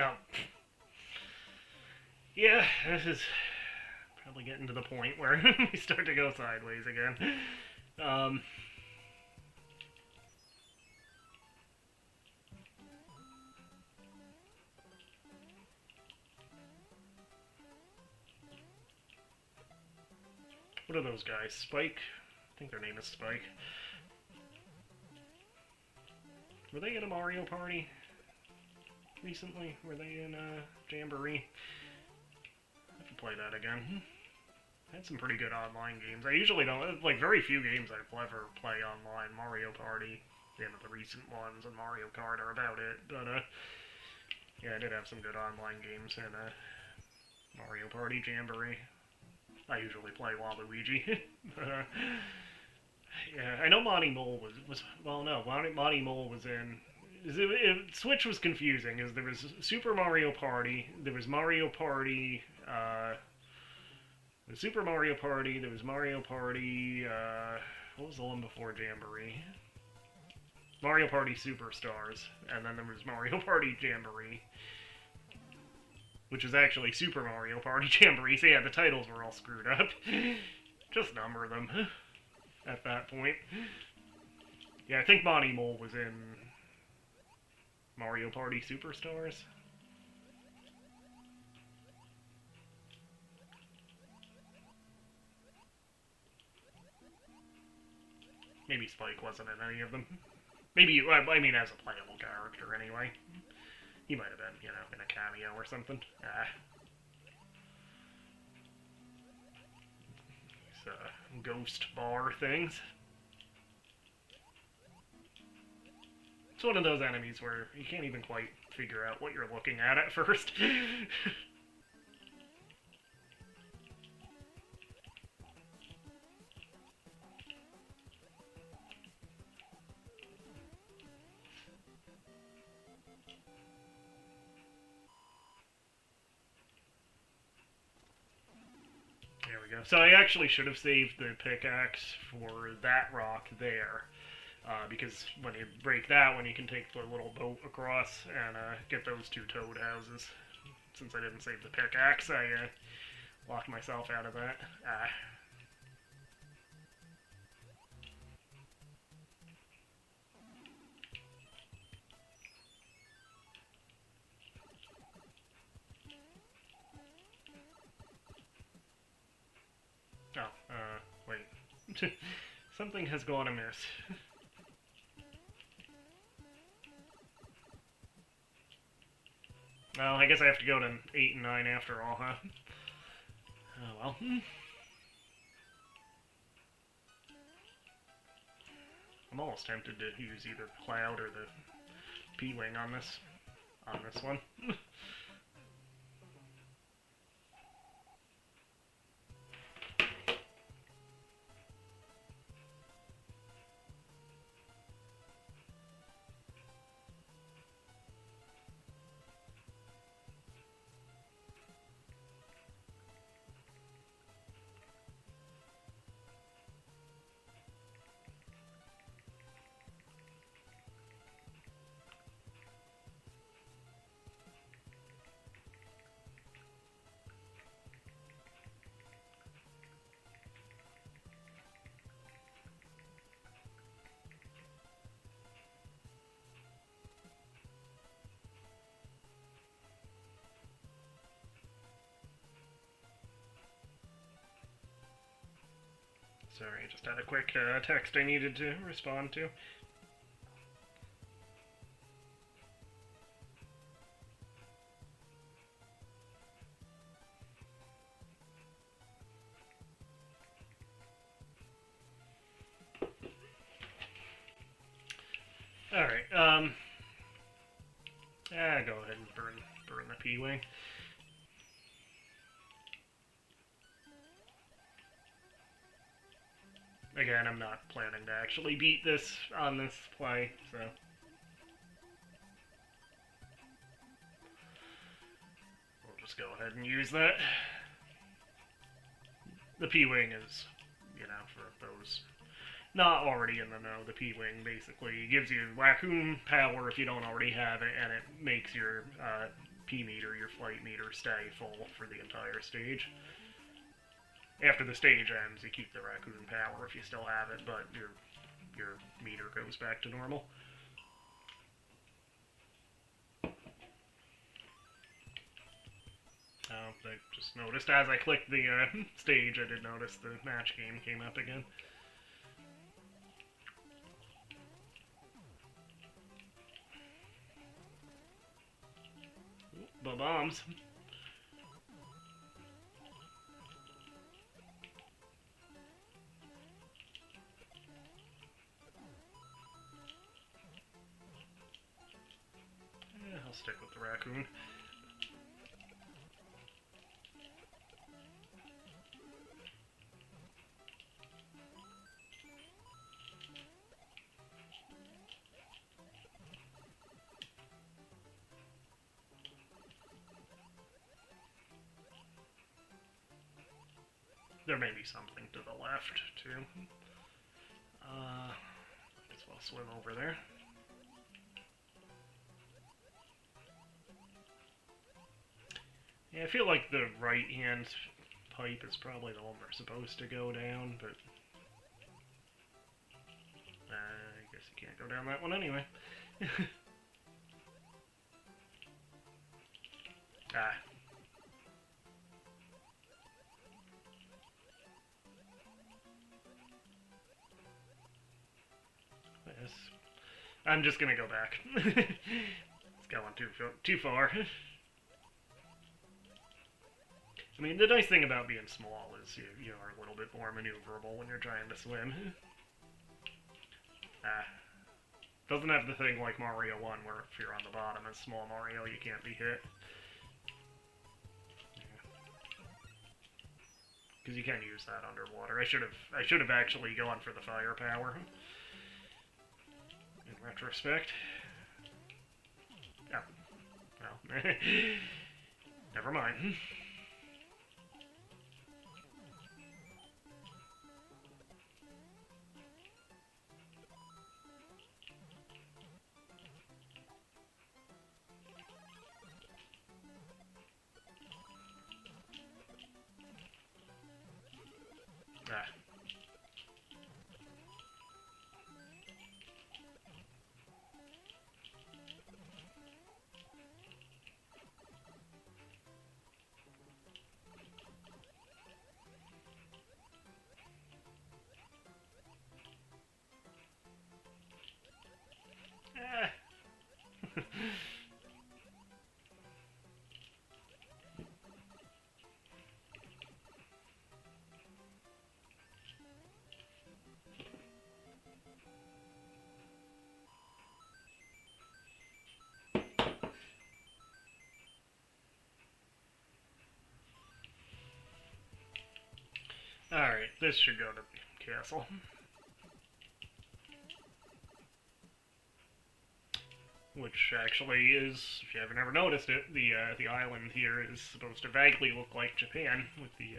Oh. Yeah, this is probably getting to the point where we start to go sideways again. What are those guys? Spike? I think their name is Spike. Were they in a Mario Party recently? Were they in Jamboree? I have to play that again. I had some pretty good online games. I usually don't, like, very few games I've ever play online. Mario Party, the recent ones, and Mario Kart are about it. But, yeah, I did have some good online games in Mario Party Jamboree. I usually play Waluigi. Yeah, I know Monty Mole was well, no, Monty Mole was in. Switch was confusing, as there was Super Mario Party, there was Mario Party, the Super Mario Party, there was Mario Party, what was the one before Jamboree? Mario Party Superstars, and then there was Mario Party Jamboree, which is actually Super Mario Party Jamboree, so yeah, the titles were all screwed up. Just number them at that point. Yeah, I think Monty Mole was in Mario Party Superstars. Maybe Spike wasn't in any of them. Maybe, I mean, as a playable character, anyway. He might have been, you know, in a cameo or something. These, ghost bar things. It's one of those enemies where you can't even quite figure out what you're looking at first. There we go. So I actually should have saved the pickaxe for that rock there. Because when you break that one, you can take the little boat across and get those two toad houses. Since I didn't save the pickaxe, I locked myself out of that. Wait. Something has gone amiss. Well, I guess I have to go to 8 and 9 after all, huh? Oh well. I'm almost tempted to use either Cloud or the P-Wing on this one. Sorry, I just had a quick text I needed to respond to. Alright, go ahead and burn the P-Wing. Again, I'm not planning to actually beat this on this play, so... we'll just go ahead and use that. The P-Wing is, you know, for those not already in the know, the P-Wing basically gives you Raccoon power if you don't already have it, and it makes your P meter, your flight meter, stay full for the entire stage. After the stage ends, you keep the raccoon power if you still have it, but your meter goes back to normal. I just noticed as I clicked the stage, I did notice the match game came up again. The bombs. Yeah, I'll stick with the raccoon. There may be something to the left, too. Might as well swim over there. Yeah, I feel like the right-hand pipe is probably the one we're supposed to go down, but... I guess you can't go down that one anyway. Ah. Yes. I'm just gonna go back. It's going too far. I mean, the nice thing about being small is you are a little bit more maneuverable when you're trying to swim. Doesn't have the thing like Mario 1 where if you're on the bottom as small Mario, you can't be hit. Because you can use that underwater. I should have actually gone for the firepower. In retrospect. Oh. Well. Never mind. Alright, this should go to the castle. Which actually is, if you haven't ever noticed it, the island here is supposed to vaguely look like Japan, with the,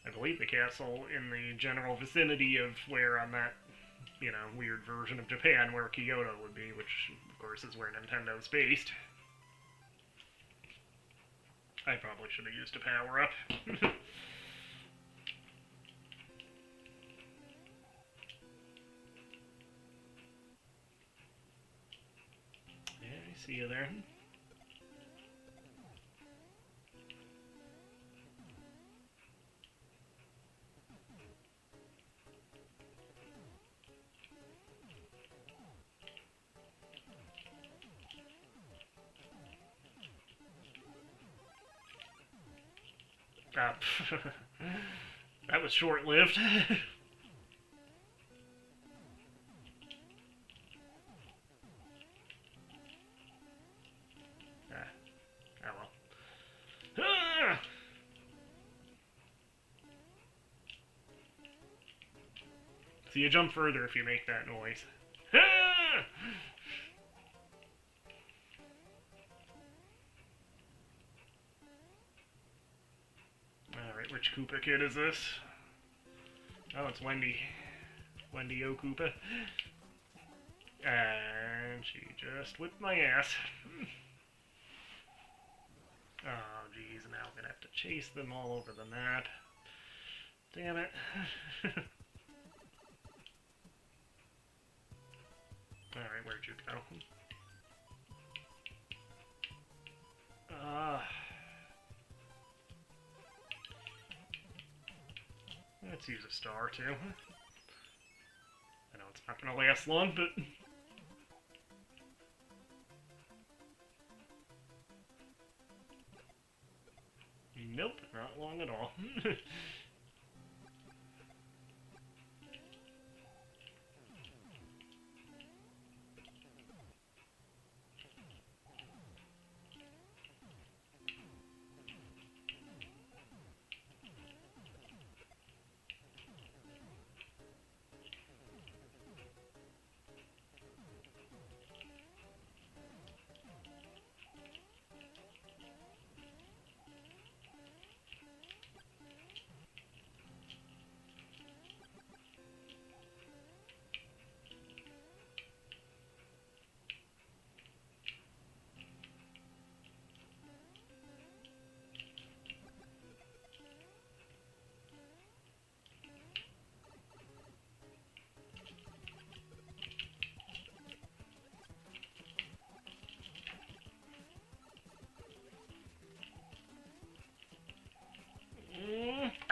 I believe the castle in the general vicinity of where on that, weird version of Japan where Kyoto would be, which, of course, is where Nintendo's based. I probably should have used a power-up. See you there. That was short-lived. So you jump further if you make that noise. Alright, which Koopa kid is this? Oh, it's Wendy. Wendy O. Koopa. And she just whipped my ass. Oh, geez, now I'm gonna have to chase them all over the map. Damn it. Alright, where'd you go? Let's use a star, too. I know it's not gonna last long, but... Nope, not long at all.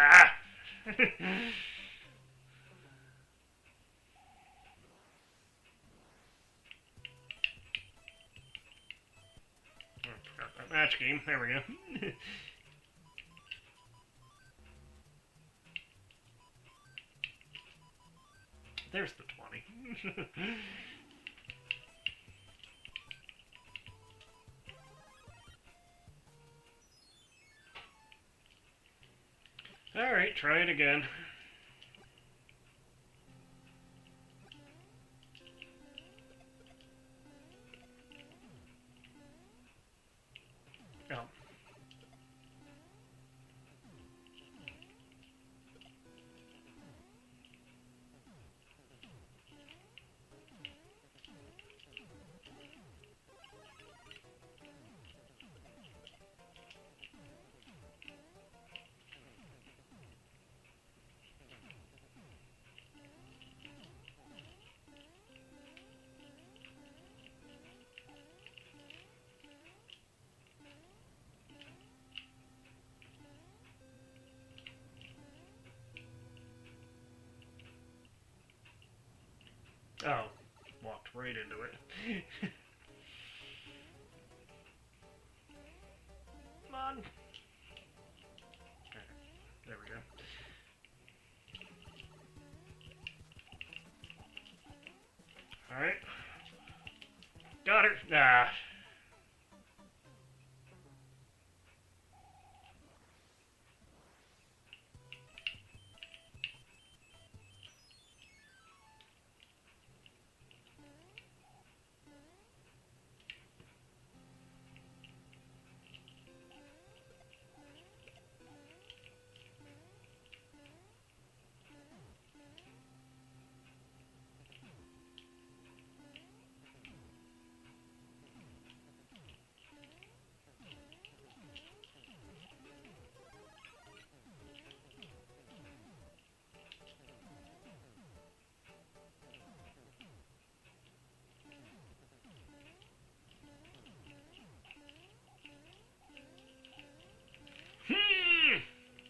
Ah! Forgot that match game. There we go. There's the 20. Alright, try it again. Oh. Oh, walked right into it. Come on. Okay, there we go. Alright. Got her. Nah.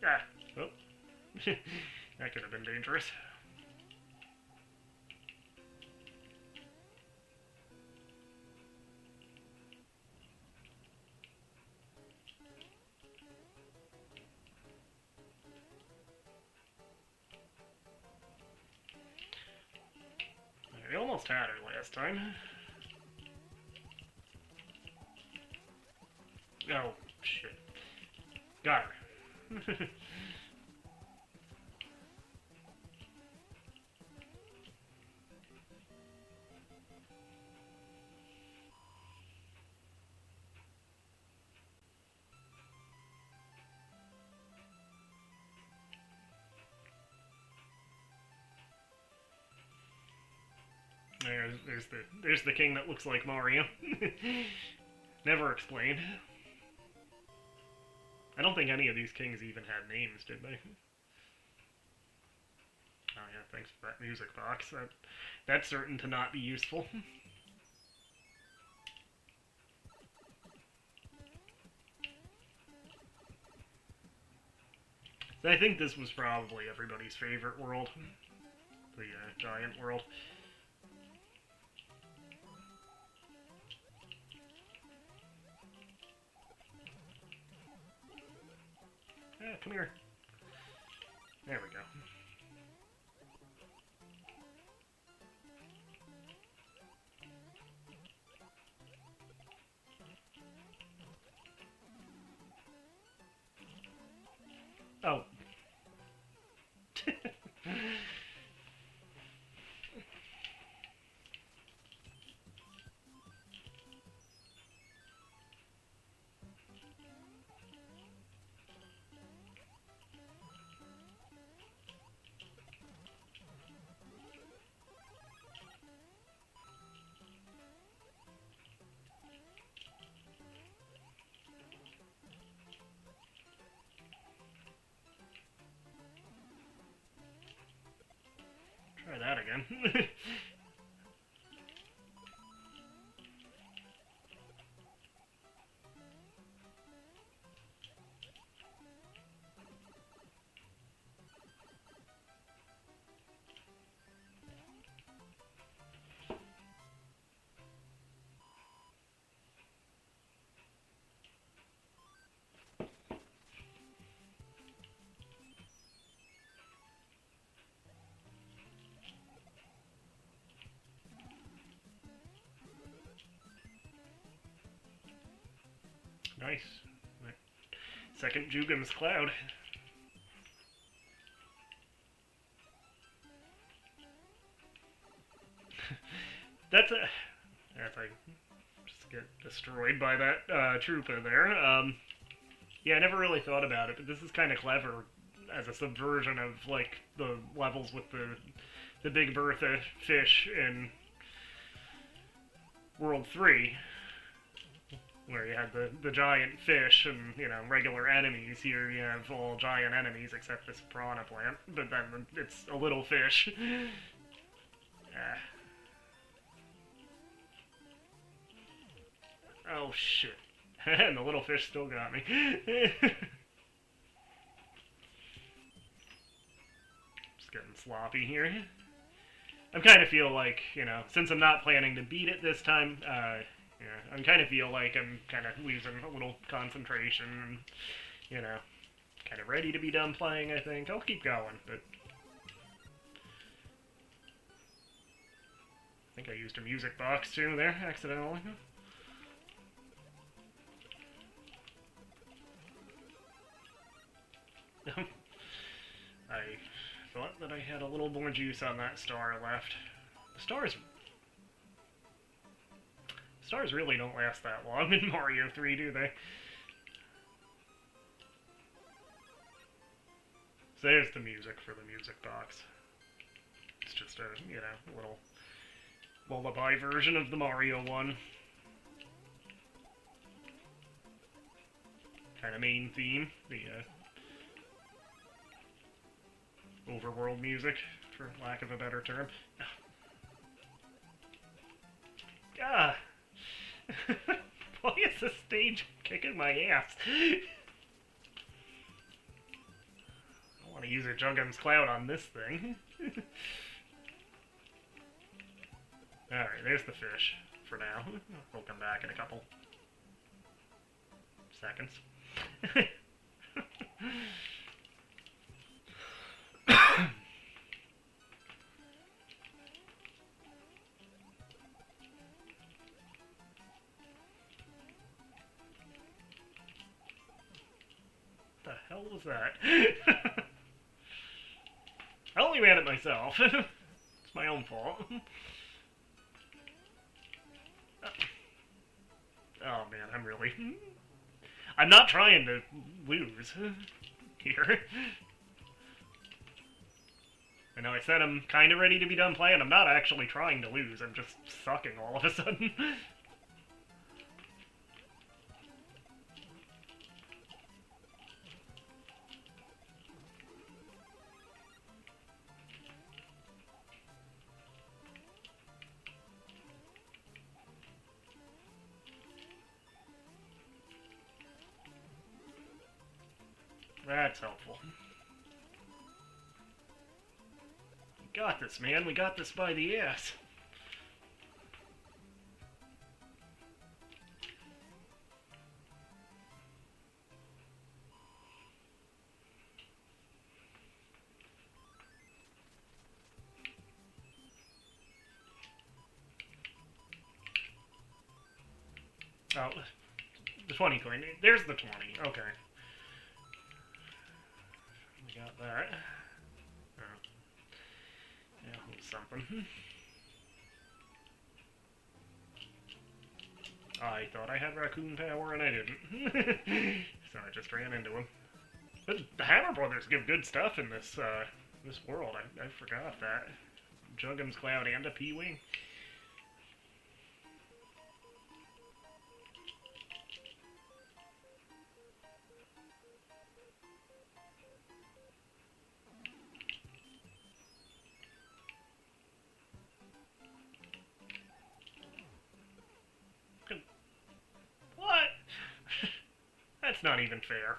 Ah. Oh. That could have been dangerous. We almost had her last time. Oh, shit. Got her. There's the king that looks like Mario. Never explained. I don't think any of these kings even had names, did they? Oh yeah, thanks for that music box. That's certain to not be useful. I think this was probably everybody's favorite world. The giant world. Come here. There we go. Oh. Try that again. Nice. Second Jugan's Cloud. That's I just get destroyed by that trooper there. Yeah, I never really thought about it, but this is kind of clever as a subversion of like the levels with the Big Bertha fish in World 3. Where you had the giant fish and, you know, regular enemies. Here you have all giant enemies except this piranha plant, but then it's a little fish. Oh shit. And the little fish still got me. Just getting sloppy here. I kind of feel like, you know, since I'm not planning to beat it this time, yeah, I kind of feel like I'm kind of losing a little concentration and, you know, kind of ready to be done playing, I think. I'll keep going, but I think I used a music box too there, accidentally. I thought that I had a little more juice on that star left. The stars really don't last that long in Mario 3, do they? So there's the music for the music box. It's just a, you know, little lullaby version of the Mario one. Kind of main theme, the overworld music, for lack of a better term. Ah! Why is the stage kicking my ass? I want to use a Jugan's Cloud on this thing. Alright, there's the fish for now. We'll come back in a couple seconds. What the hell was that? I only ran it myself. It's my own fault. Oh man, I'm not trying to lose here. I know I said I'm kind of ready to be done playing. I'm not actually trying to lose. I'm just sucking all of a sudden. That's helpful. We got this, man. We got this by the ass. Oh, the 20 coin. There's the 20. Okay. We got that. Oh. Yeah, something. I thought I had raccoon power and I didn't. So I just ran into him. But the Hammer Brothers give good stuff in this this world. I forgot that. Juggins Cloud and a P-Wing. What? That's not even fair.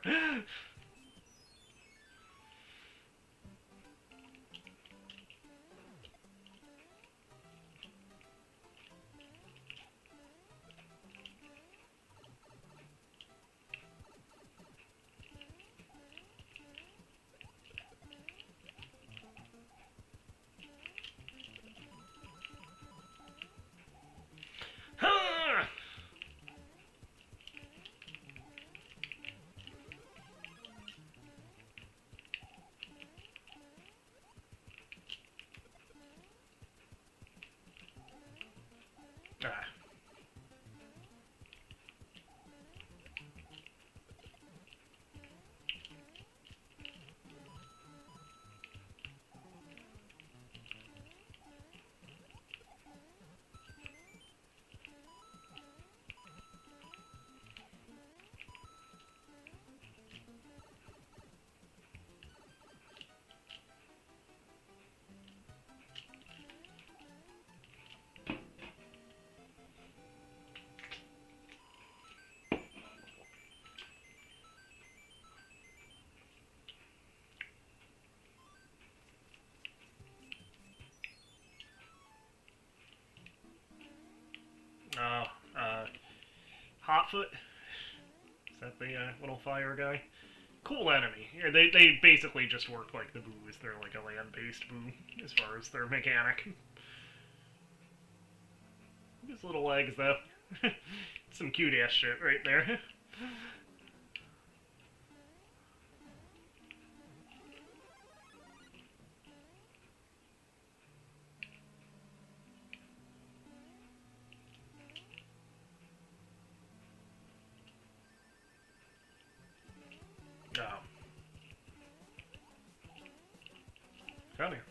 Ah. Oh, Hotfoot? Is that the little fire guy? Cool enemy. Yeah, they basically just work like the boos. They're like a land-based boo as far as their mechanic. His little legs, though. Some cute-ass shit right there. Oh. Come here.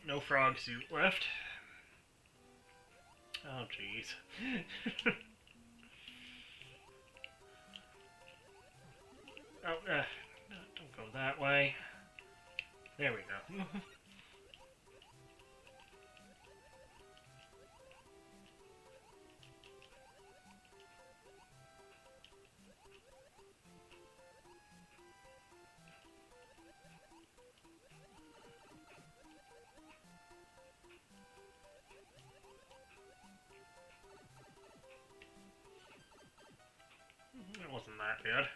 No frog suit left. Oh, jeez. Oh, don't go that way. There we go. It wasn't that bad.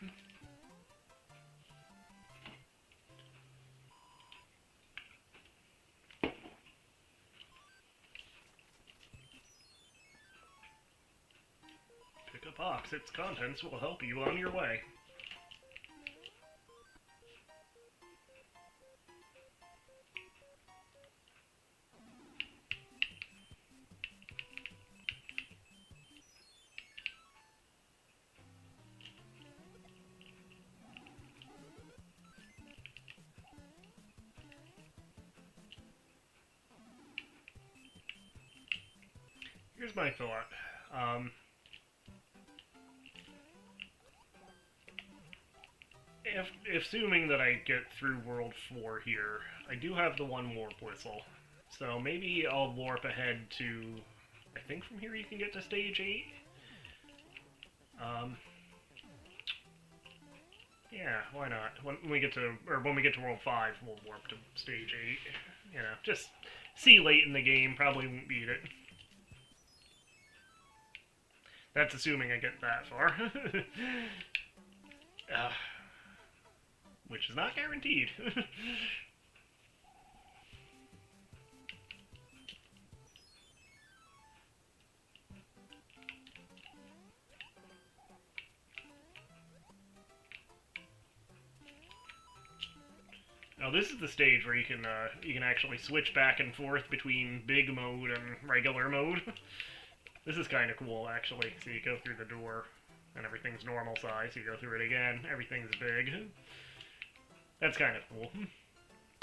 Pick a box. Its contents will help you on your way. here's my thought. If assuming that I get through World 4 here, I do have the one warp whistle. So maybe I'll warp ahead to... I think from here you can get to Stage 8? Yeah, why not? When we get to World 5, we'll warp to Stage 8. You know, just see late in the game, probably won't beat it. That's assuming I get that far. Which is not guaranteed. Now this is the stage where you can actually switch back and forth between big mode and regular mode. This is kind of cool, actually. So you go through the door, and everything's normal size. You go through it again, everything's big. That's kind of cool.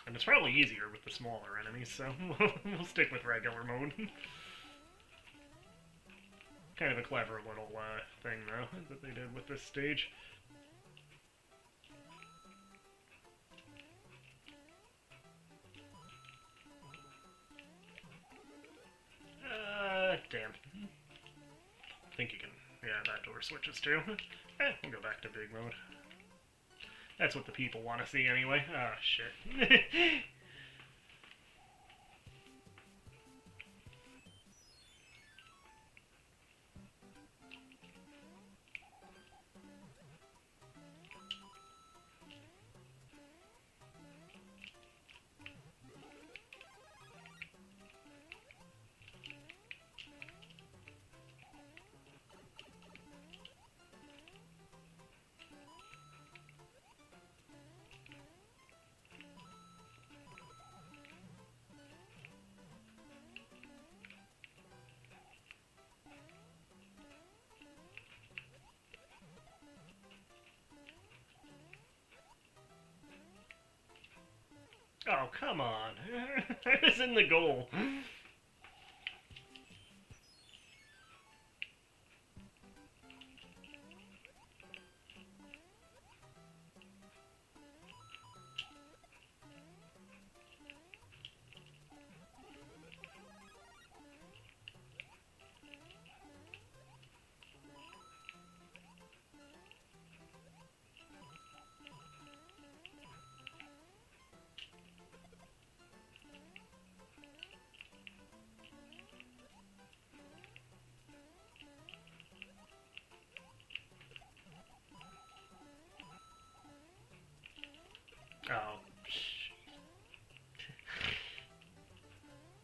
And it's probably easier with the smaller enemies, so we'll stick with regular mode. Kind of a clever little thing, though, that they did with this stage. Damn. I think you can... Yeah, that door switches too. We'll go back to big mode. That's what the people want to see anyway. Ah, shit. Oh, come on. I was in the goal. Oh.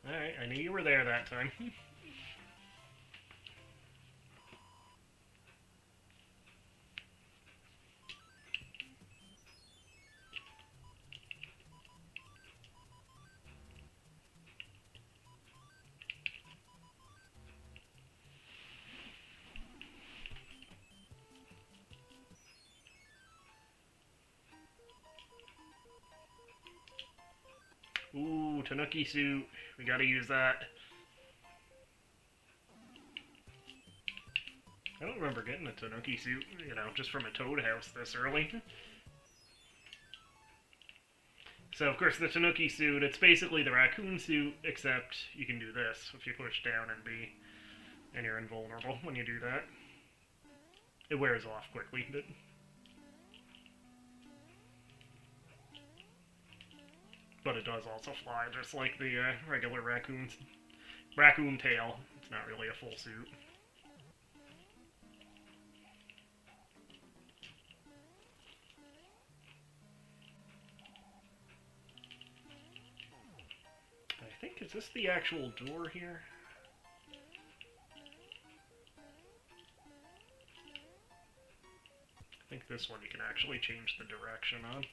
Alright, I knew you were there that time. Ooh, Tanuki suit. We gotta use that. I don't remember getting a Tanuki suit, you know, just from a Toad house this early. So, of course, the Tanuki suit, it's basically the raccoon suit, except you can do this if you push down and B, and you're invulnerable when you do that. It wears off quickly, but... But it does also fly, just like the regular raccoon tail. It's not really a full suit. I think, is this the actual door here? I think this one you can actually change the direction on.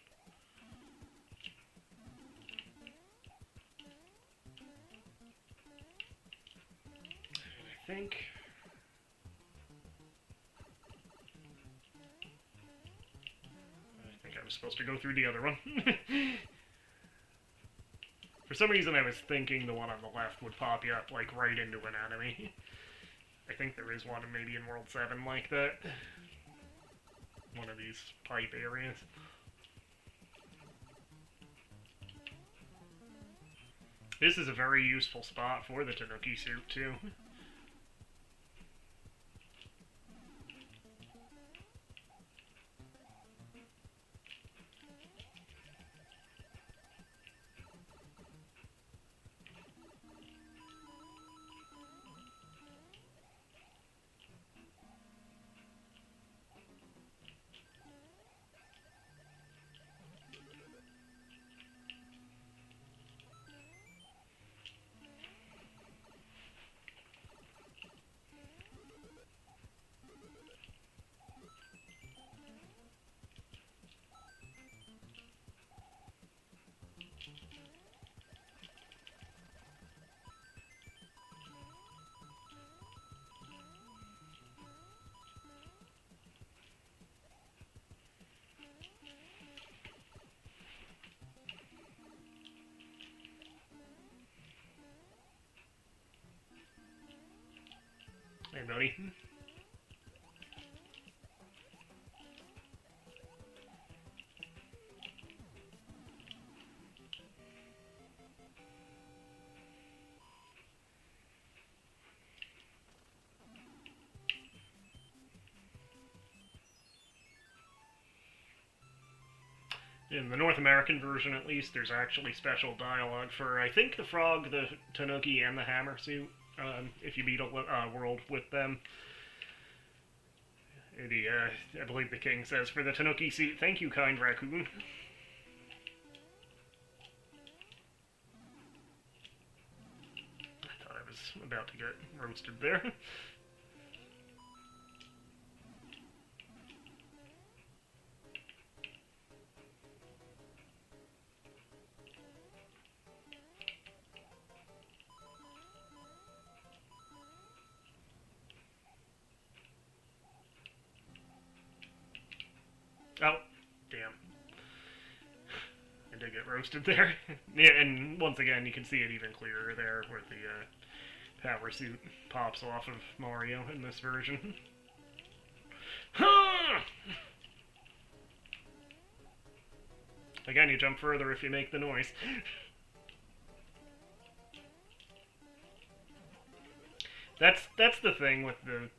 I think I was supposed to go through the other one. For some reason I was thinking the one on the left would pop you up, like, right into an enemy. I think there is one maybe in World 7 like that. One of these pipe areas. This is a very useful spot for the Tanuki suit, too. Hey, buddy. In the North American version, at least, there's actually special dialogue for, I think, the frog, the Tanuki, and the hammer suit. If you beat a world with them. I believe the king says, for the Tanuki suit, thank you, kind raccoon. I thought I was about to get roasted there. Oh, damn. I did get roasted there. Yeah, and once again, you can see it even clearer there, where the power suit pops off of Mario in this version. Again, you jump further if you make the noise. That's the thing with the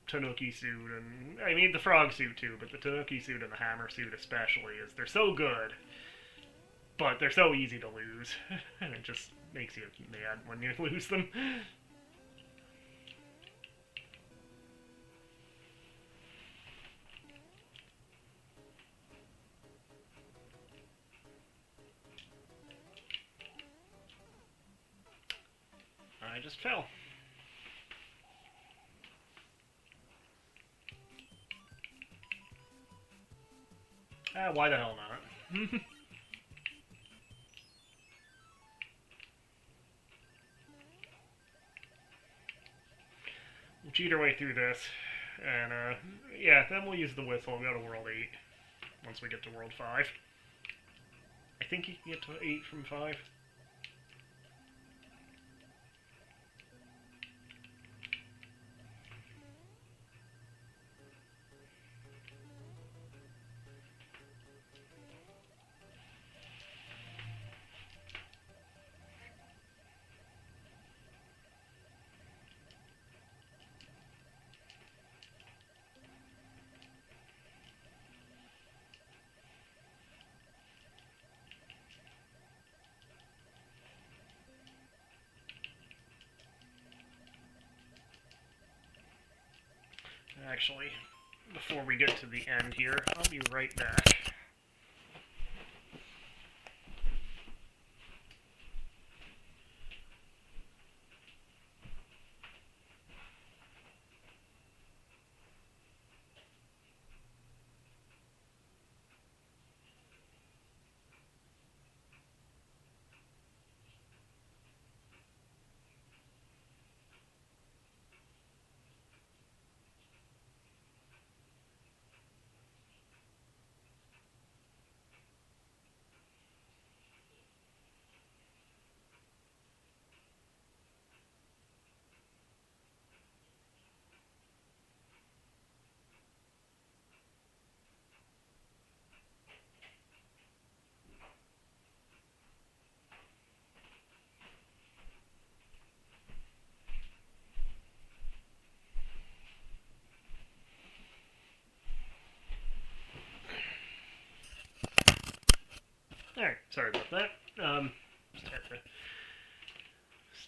Tanuki suit, and I mean the frog suit too, but the Tanuki suit and the hammer suit especially, is they're so good, but they're so easy to lose, and it just makes you mad when you lose them. I just fell. Why the hell not? We'll cheat our way through this, and yeah, then we'll use the whistle and go to World 8 once we get to World 5. I think you can get to 8 from 5. Actually, before we get to the end here, I'll be right back.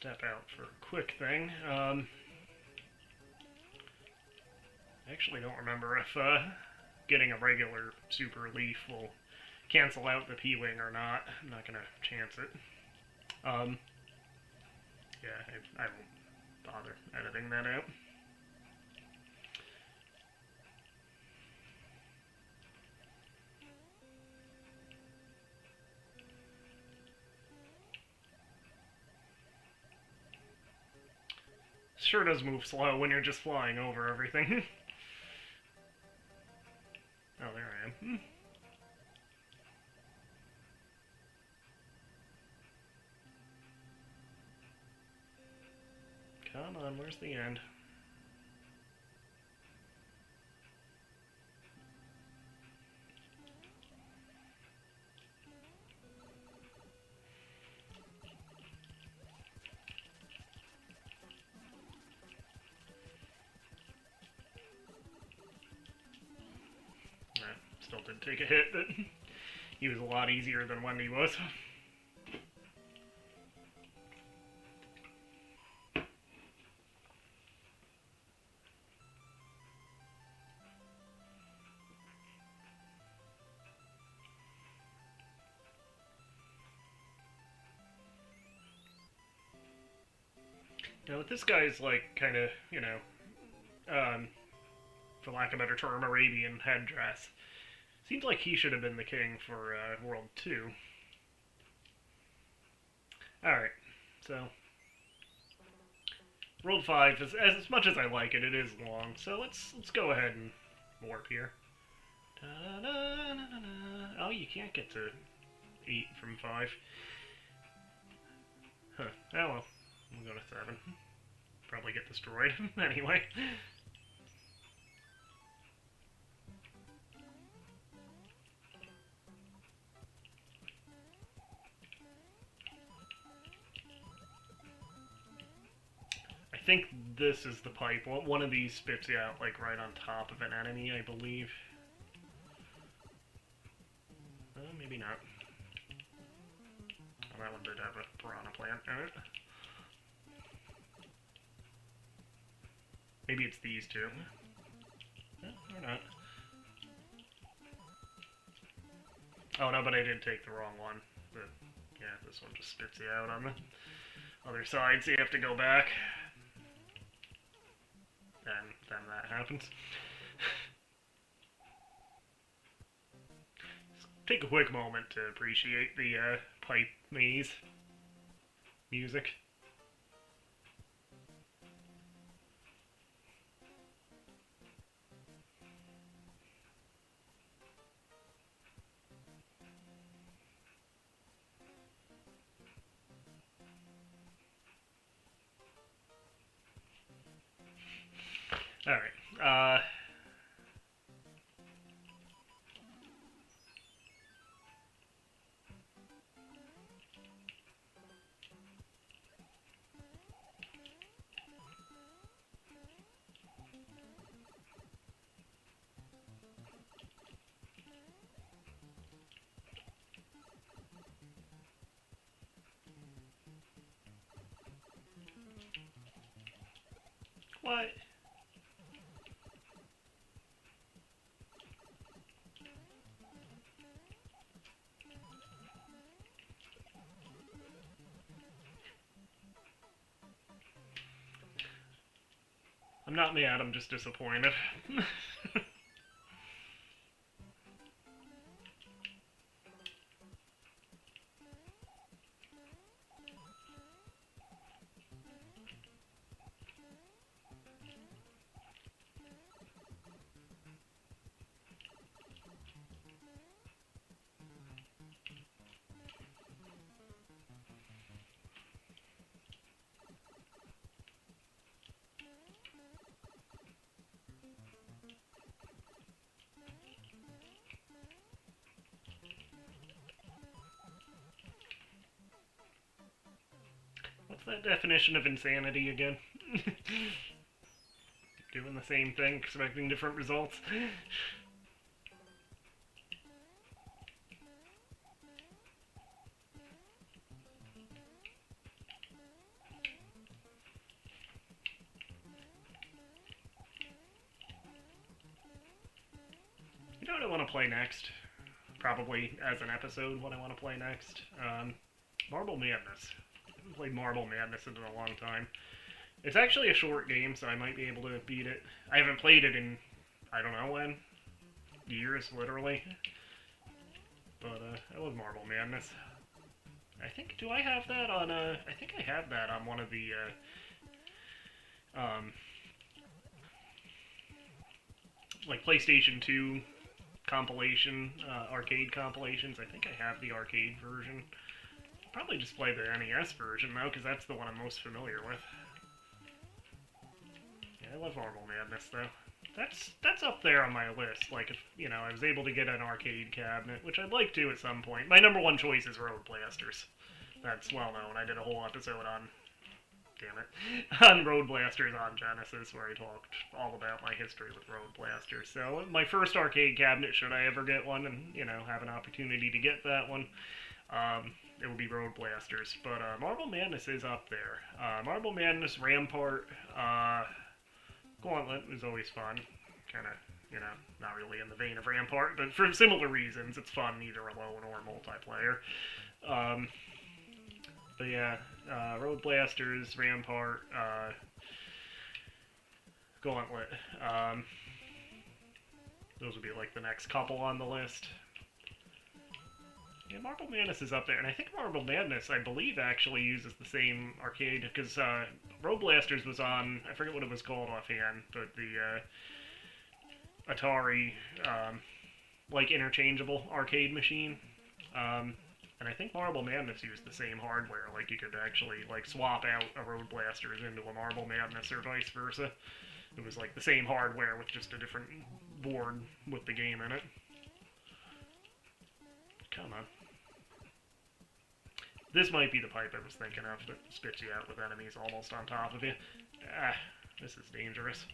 step out for a quick thing. I actually don't remember if getting a regular super leaf will cancel out the P-Wing or not. I'm not gonna chance it. Yeah, I won't bother editing that out. Sure does move slow when you're just flying over everything. Oh, there I am. Come on, where's the end? Still did take a hit, but he was a lot easier than Wendy was. Now, with this guy's, like, kind of, you know, for lack of a better term, Arabian headdress, seems like he should have been the king for World 2. Alright, so World 5 is as much as I like it, it is long. So let's go ahead and warp here. Oh, you can't get to 8 from 5. Huh. Oh well. We'll go to 7. Probably get destroyed anyway. I think this is the pipe. One of these spits you out, like, right on top of an enemy, I believe. Maybe not. Oh, that one did have a piranha plant in it. Maybe it's these two. Or not. Oh, no, but I did take the wrong one. But, yeah, this one just spits you out on the other side, so you have to go back. And then that happens. Take a quick moment to appreciate the pipe maze music. Alright, what? I'm not mad, I'm just disappointed. What's that definition of insanity again? Doing the same thing, expecting different results. what I want to play next. Probably as an episode, what I want to play next. Marble Madness. I haven't played Marble Madness in a long time. It's actually a short game, so I might be able to beat it. I haven't played it in, I don't know when. Years, literally. But, I love Marble Madness. I think, do I have that on, I think I have that on one of the, like, PlayStation 2 compilation, arcade compilations. I think I have the arcade version. Probably just play the NES version, though, because that's the one I'm most familiar with. Yeah, I love Marble Madness, though. That's up there on my list. Like, if, you know, I was able to get an arcade cabinet, which I'd like to at some point. My number one choice is Road Blasters. That's well known. I did a whole episode on, damn it, on Road Blasters on Genesis, where I talked all about my history with Road Blasters. So, my first arcade cabinet, should I ever get one, and, you know, have an opportunity to get that one, it would be Road Blasters. But, Marble Madness is up there. Marble Madness, Rampart, Gauntlet was always fun. Kind of, you know, not really in the vein of Rampart, but for similar reasons, it's fun either alone or multiplayer. But yeah, Road Blasters, Rampart, Gauntlet. Those would be like the next couple on the list. Yeah, Marble Madness is up there, and I think Marble Madness, I believe, actually uses the same arcade, because Road Blasters was on, I forget what it was called offhand, but the Atari, like, interchangeable arcade machine. And I think Marble Madness used the same hardware, like, you could actually, like, swap out a Road Blasters into a Marble Madness or vice versa. It was, like, the same hardware with just a different board with the game in it. Come on. This might be the pipe I was thinking of that spits you out with enemies almost on top of you. Ah, this is dangerous.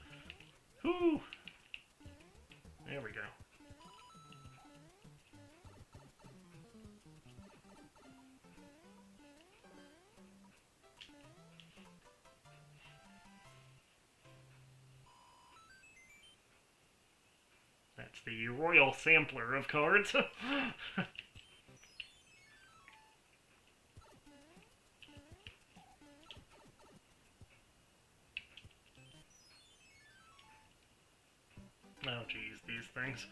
Whoo! There we go. That's the Royal Sampler of cards. Oh, geez, these things.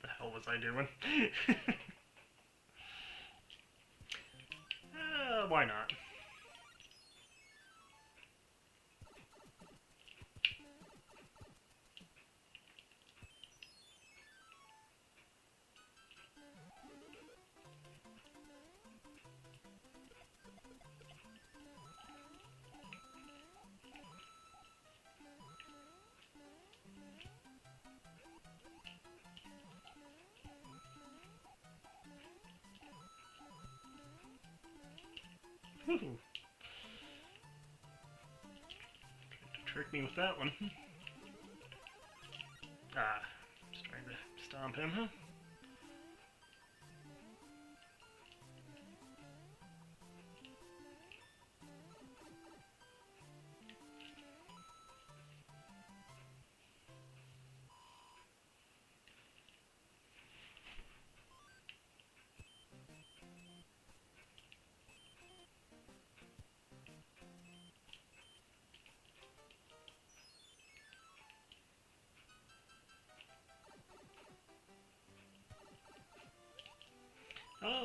The hell was I doing? Why not? Tried to trick me with that one. Just trying to stomp him, huh?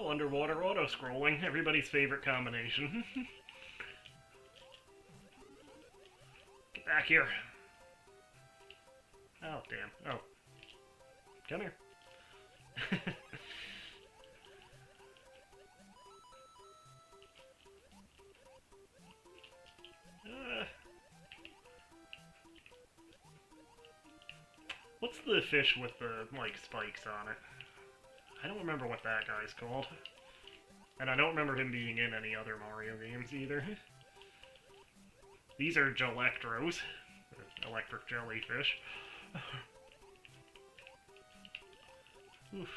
Oh, underwater auto-scrolling. Everybody's favorite combination. Get back here. Oh, damn. Oh. Come here. What's the fish with the, like, spikes on it? I don't remember what that guy's called. And I don't remember him being in any other Mario games either. These are Gelectros. Electric jellyfish. Oof.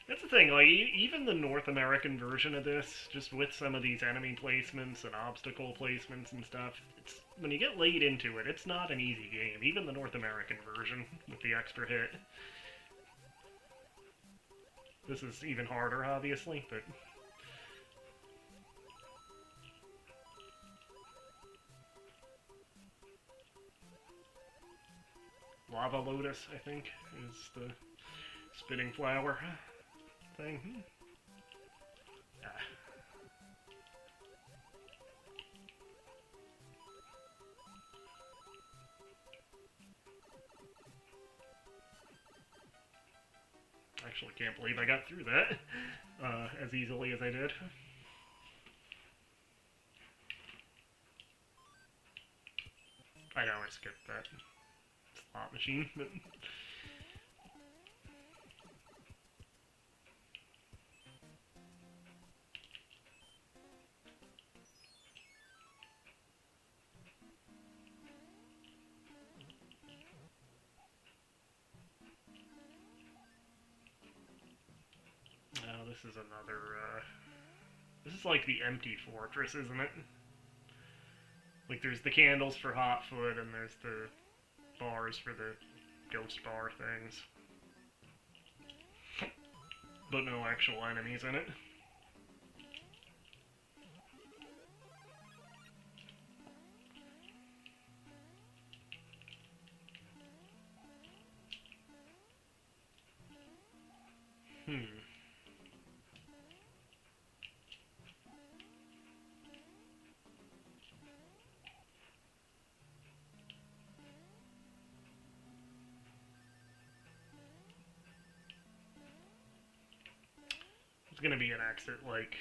That's the thing, like, even the North American version of this, just with some of these enemy placements and obstacle placements and stuff, it's, when you get laid into it, it's not an easy game. Even the North American version, with the extra hit. This is even harder, obviously, but... Lava Lotus, I think, is the spinning flower thing. Ah. Actually, can't believe I got through that as easily as I did. I know I skipped that slot machine, but... Oh, this is another, this is like the empty fortress, isn't it? Like, there's the candles for Hotfoot, and there's the bars for the ghost bar things. But no actual enemies in it. It's gonna be an exit, like,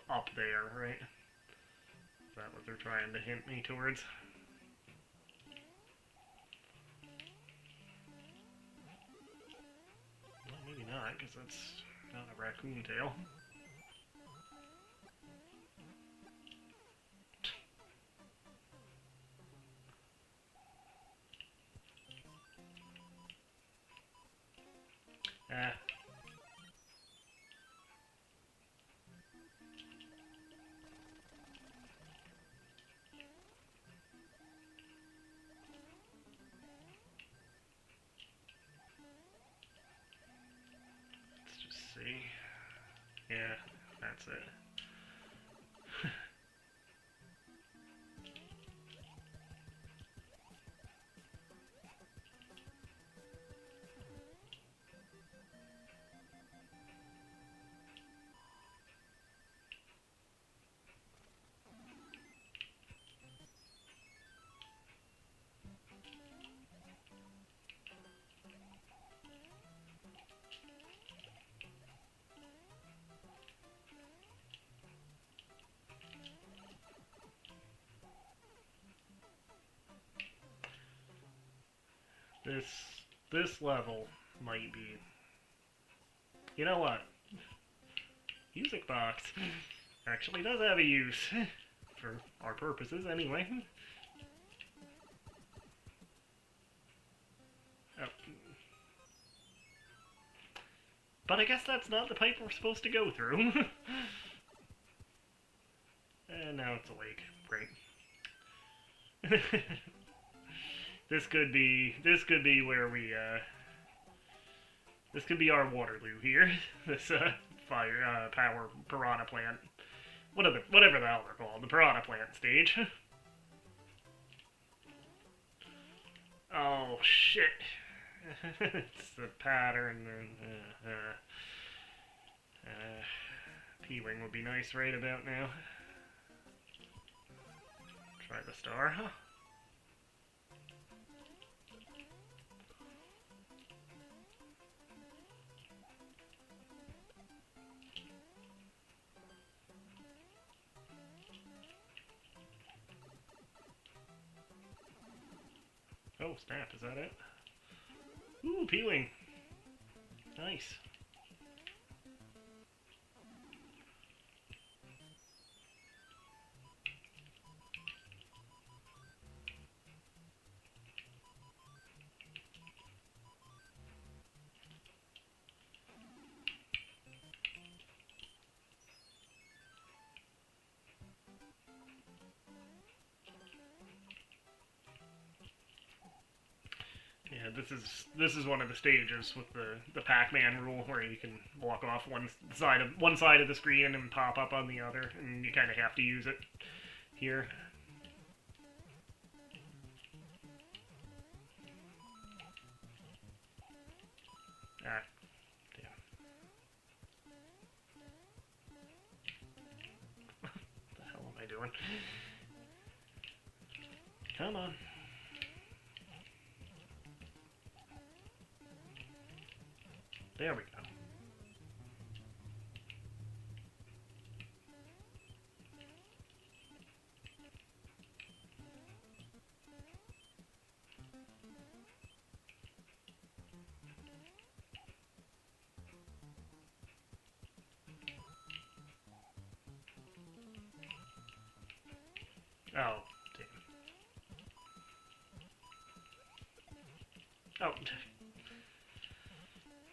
up there, right? Is that what they're trying to hint me towards? Well, maybe not, because that's not a raccoon tail. Ah. Let's just see. Yeah, that's it. This level might be... You know what? Music box actually does have a use. For our purposes, anyway. Oh. But I guess that's not the pipe we're supposed to go through. And now it's a lake. Great. This could be where we, this could be our Waterloo here. This, fire, power piranha plant. Whatever the hell they're called. The piranha plant stage. Oh, shit. It's the pattern. P-wing would be nice right about now. Try the star, huh? Oh, snap, is that it? Ooh, P-wing. Nice. Yeah, this is one of the stages with the Pac-Man rule where you can walk off one side of the screen and pop up on the other, and you kind of have to use it here. Ah, damn. What the hell am I doing? Come on. There we go. Oh, damn. Oh.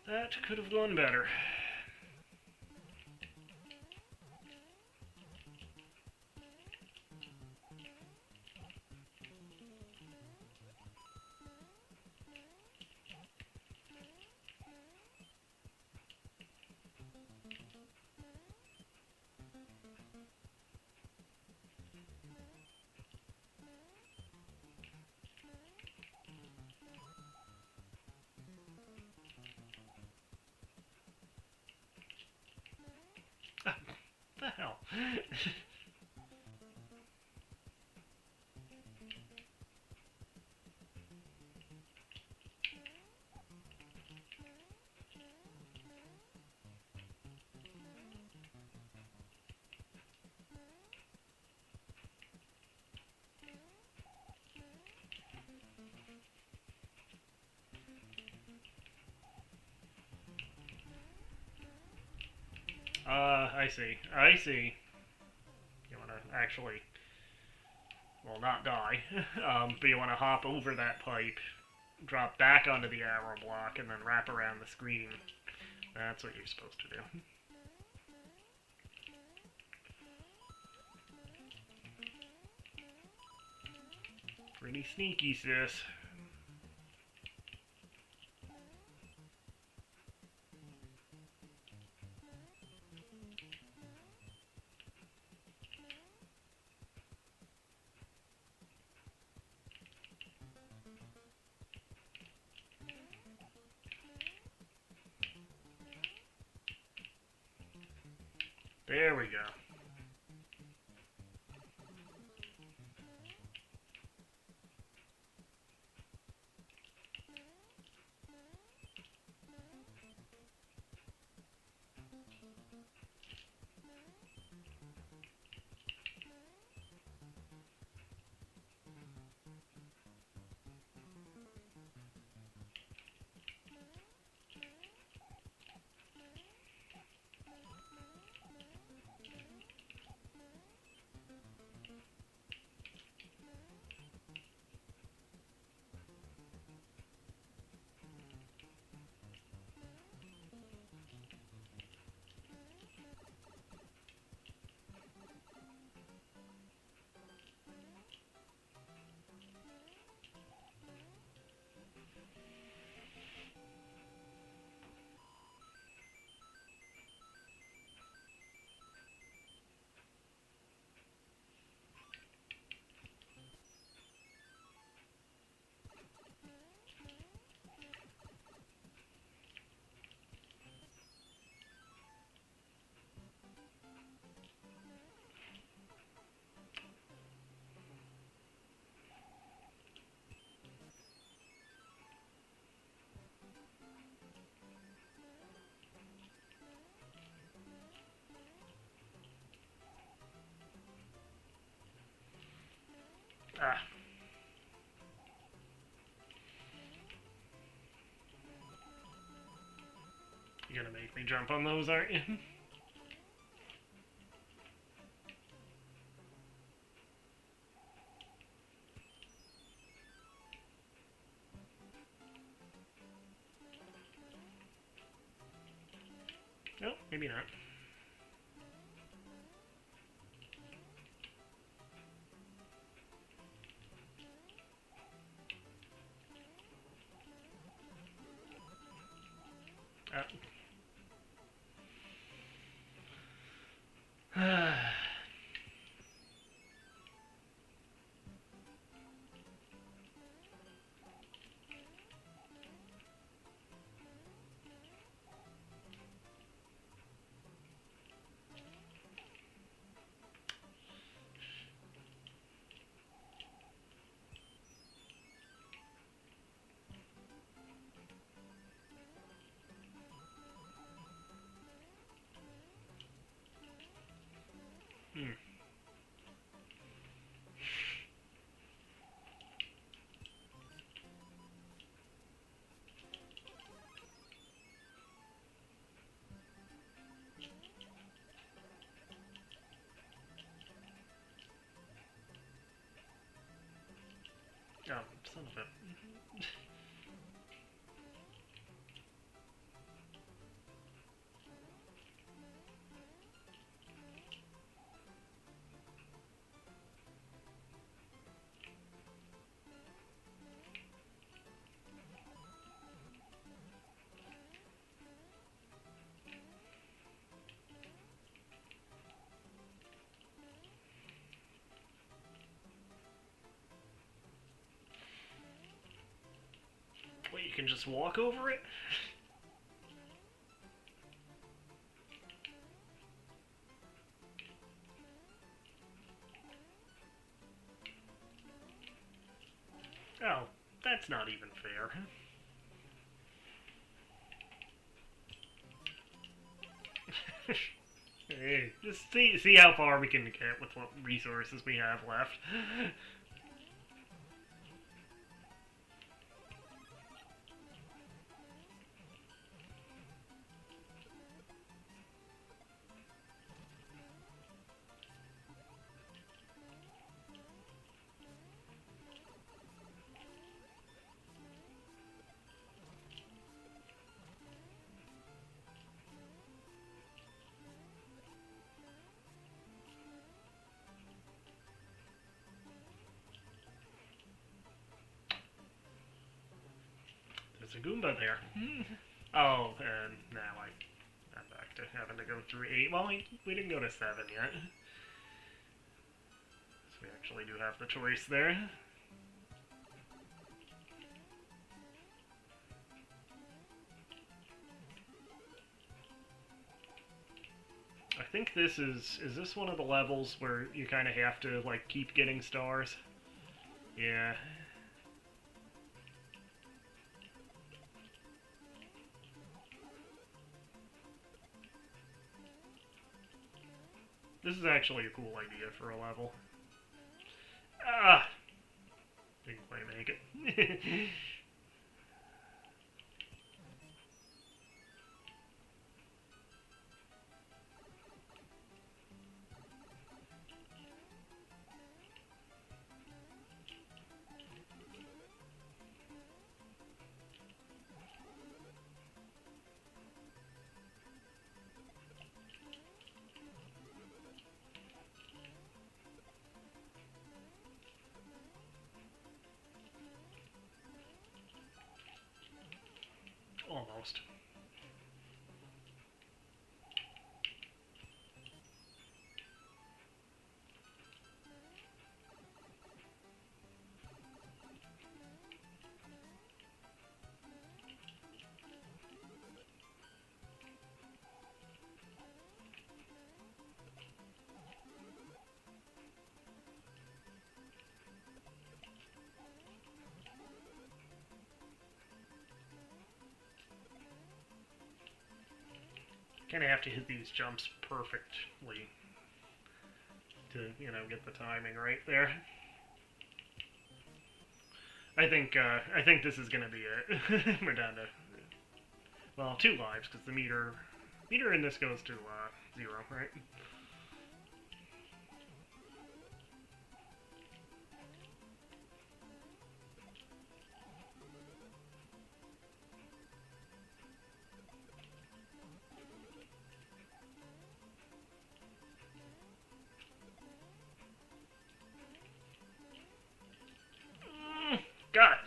That could have gone better. What the hell? I see. I see. You want to actually, well, not die, but you want to hop over that pipe, drop back onto the arrow block, and then wrap around the screen. That's what you're supposed to do. Pretty sneaky, sis. There we go. Ah. You're gonna make me jump on those, aren't you? No, maybe not. Hmm. Oh, son of a... Wait, you can just walk over it? Oh, that's not even fair. Hey, just see how far we can get with what resources we have left. There's a Goomba there. Oh, and now I'm back to having to go through 8. Well, we didn't go to 7 yet. So we actually do have the choice there. I think this is this one of the levels where you kind of have to, like, keep getting stars? Yeah. This is actually a cool idea for a level. Ah! Didn't quite make it. Almost. Kind of have to hit these jumps perfectly to, you know, get the timing right there. I think this is gonna be it. We're down to, well, 2 lives because the meter in this goes to 0, right? Got it.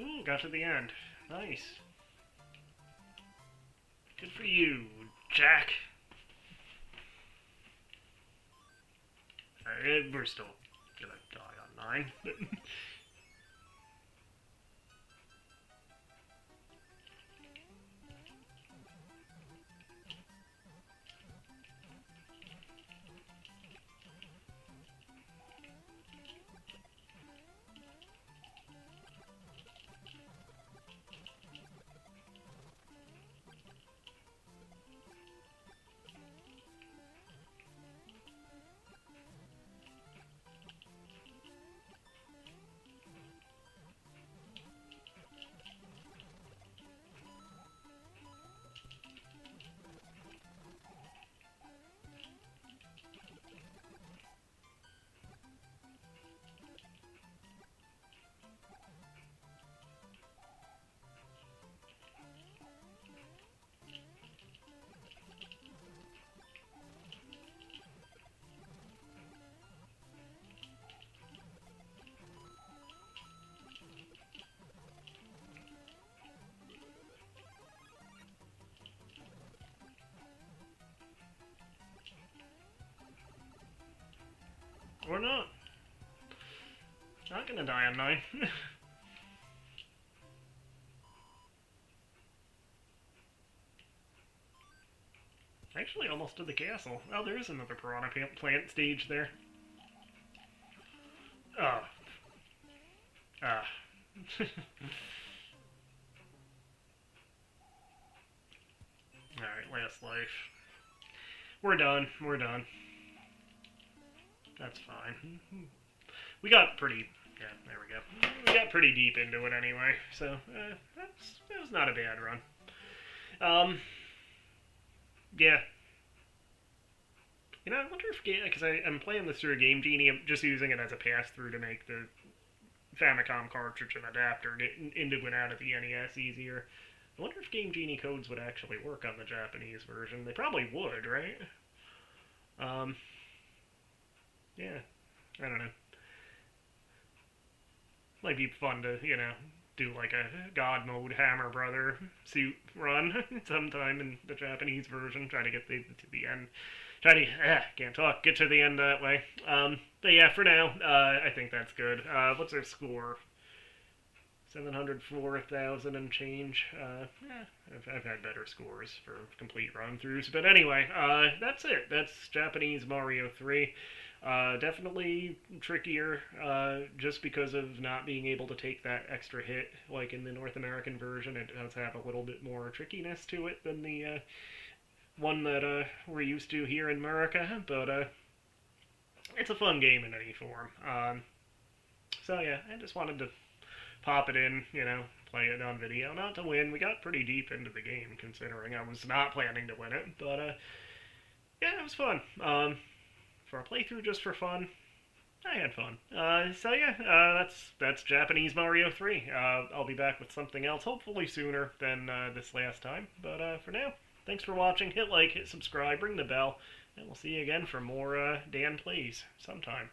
Ooh, got to the end. Nice. Good for you, Jack. We're still gonna die on 9. Or not. Not gonna die on 9. Actually, almost to the castle. Oh, there is another piranha plant stage there. Oh. Ah. Alright, last life. We're done. We're done. That's fine. We got pretty... Yeah, there we go. We got pretty deep into it anyway, so that was not a bad run. Yeah. You know, I wonder if... Because I'm playing this through a Game Genie, I'm just using it as a pass-through to make the Famicom cartridge and adapter into and out of the NES easier. I wonder if Game Genie codes would actually work on the Japanese version. They probably would, right? Yeah, I don't know. Might be fun to, you know, do like a God mode Hammer Brother suit run sometime in the Japanese version. Try to get to the end. Can't talk. Get to the end that way. But yeah, for now, I think that's good. What's our score? 704,000 and change. I've had better scores for complete run-throughs. But anyway, that's it. That's Japanese Mario 3. Definitely trickier, just because of not being able to take that extra hit like in the North American version. It does have a little bit more trickiness to it than the one that we're used to here in America. But it's a fun game in any form. So yeah, I just wanted to pop it in, you know, play it on video. Not to win. We got pretty deep into the game, considering I was not planning to win it. But, yeah, it was fun. For a playthrough just for fun, I had fun. So yeah, that's Japanese Mario 3. I'll be back with something else, hopefully sooner than this last time. But for now, thanks for watching. Hit like, hit subscribe, ring the bell, and we'll see you again for more Dan Plays sometime.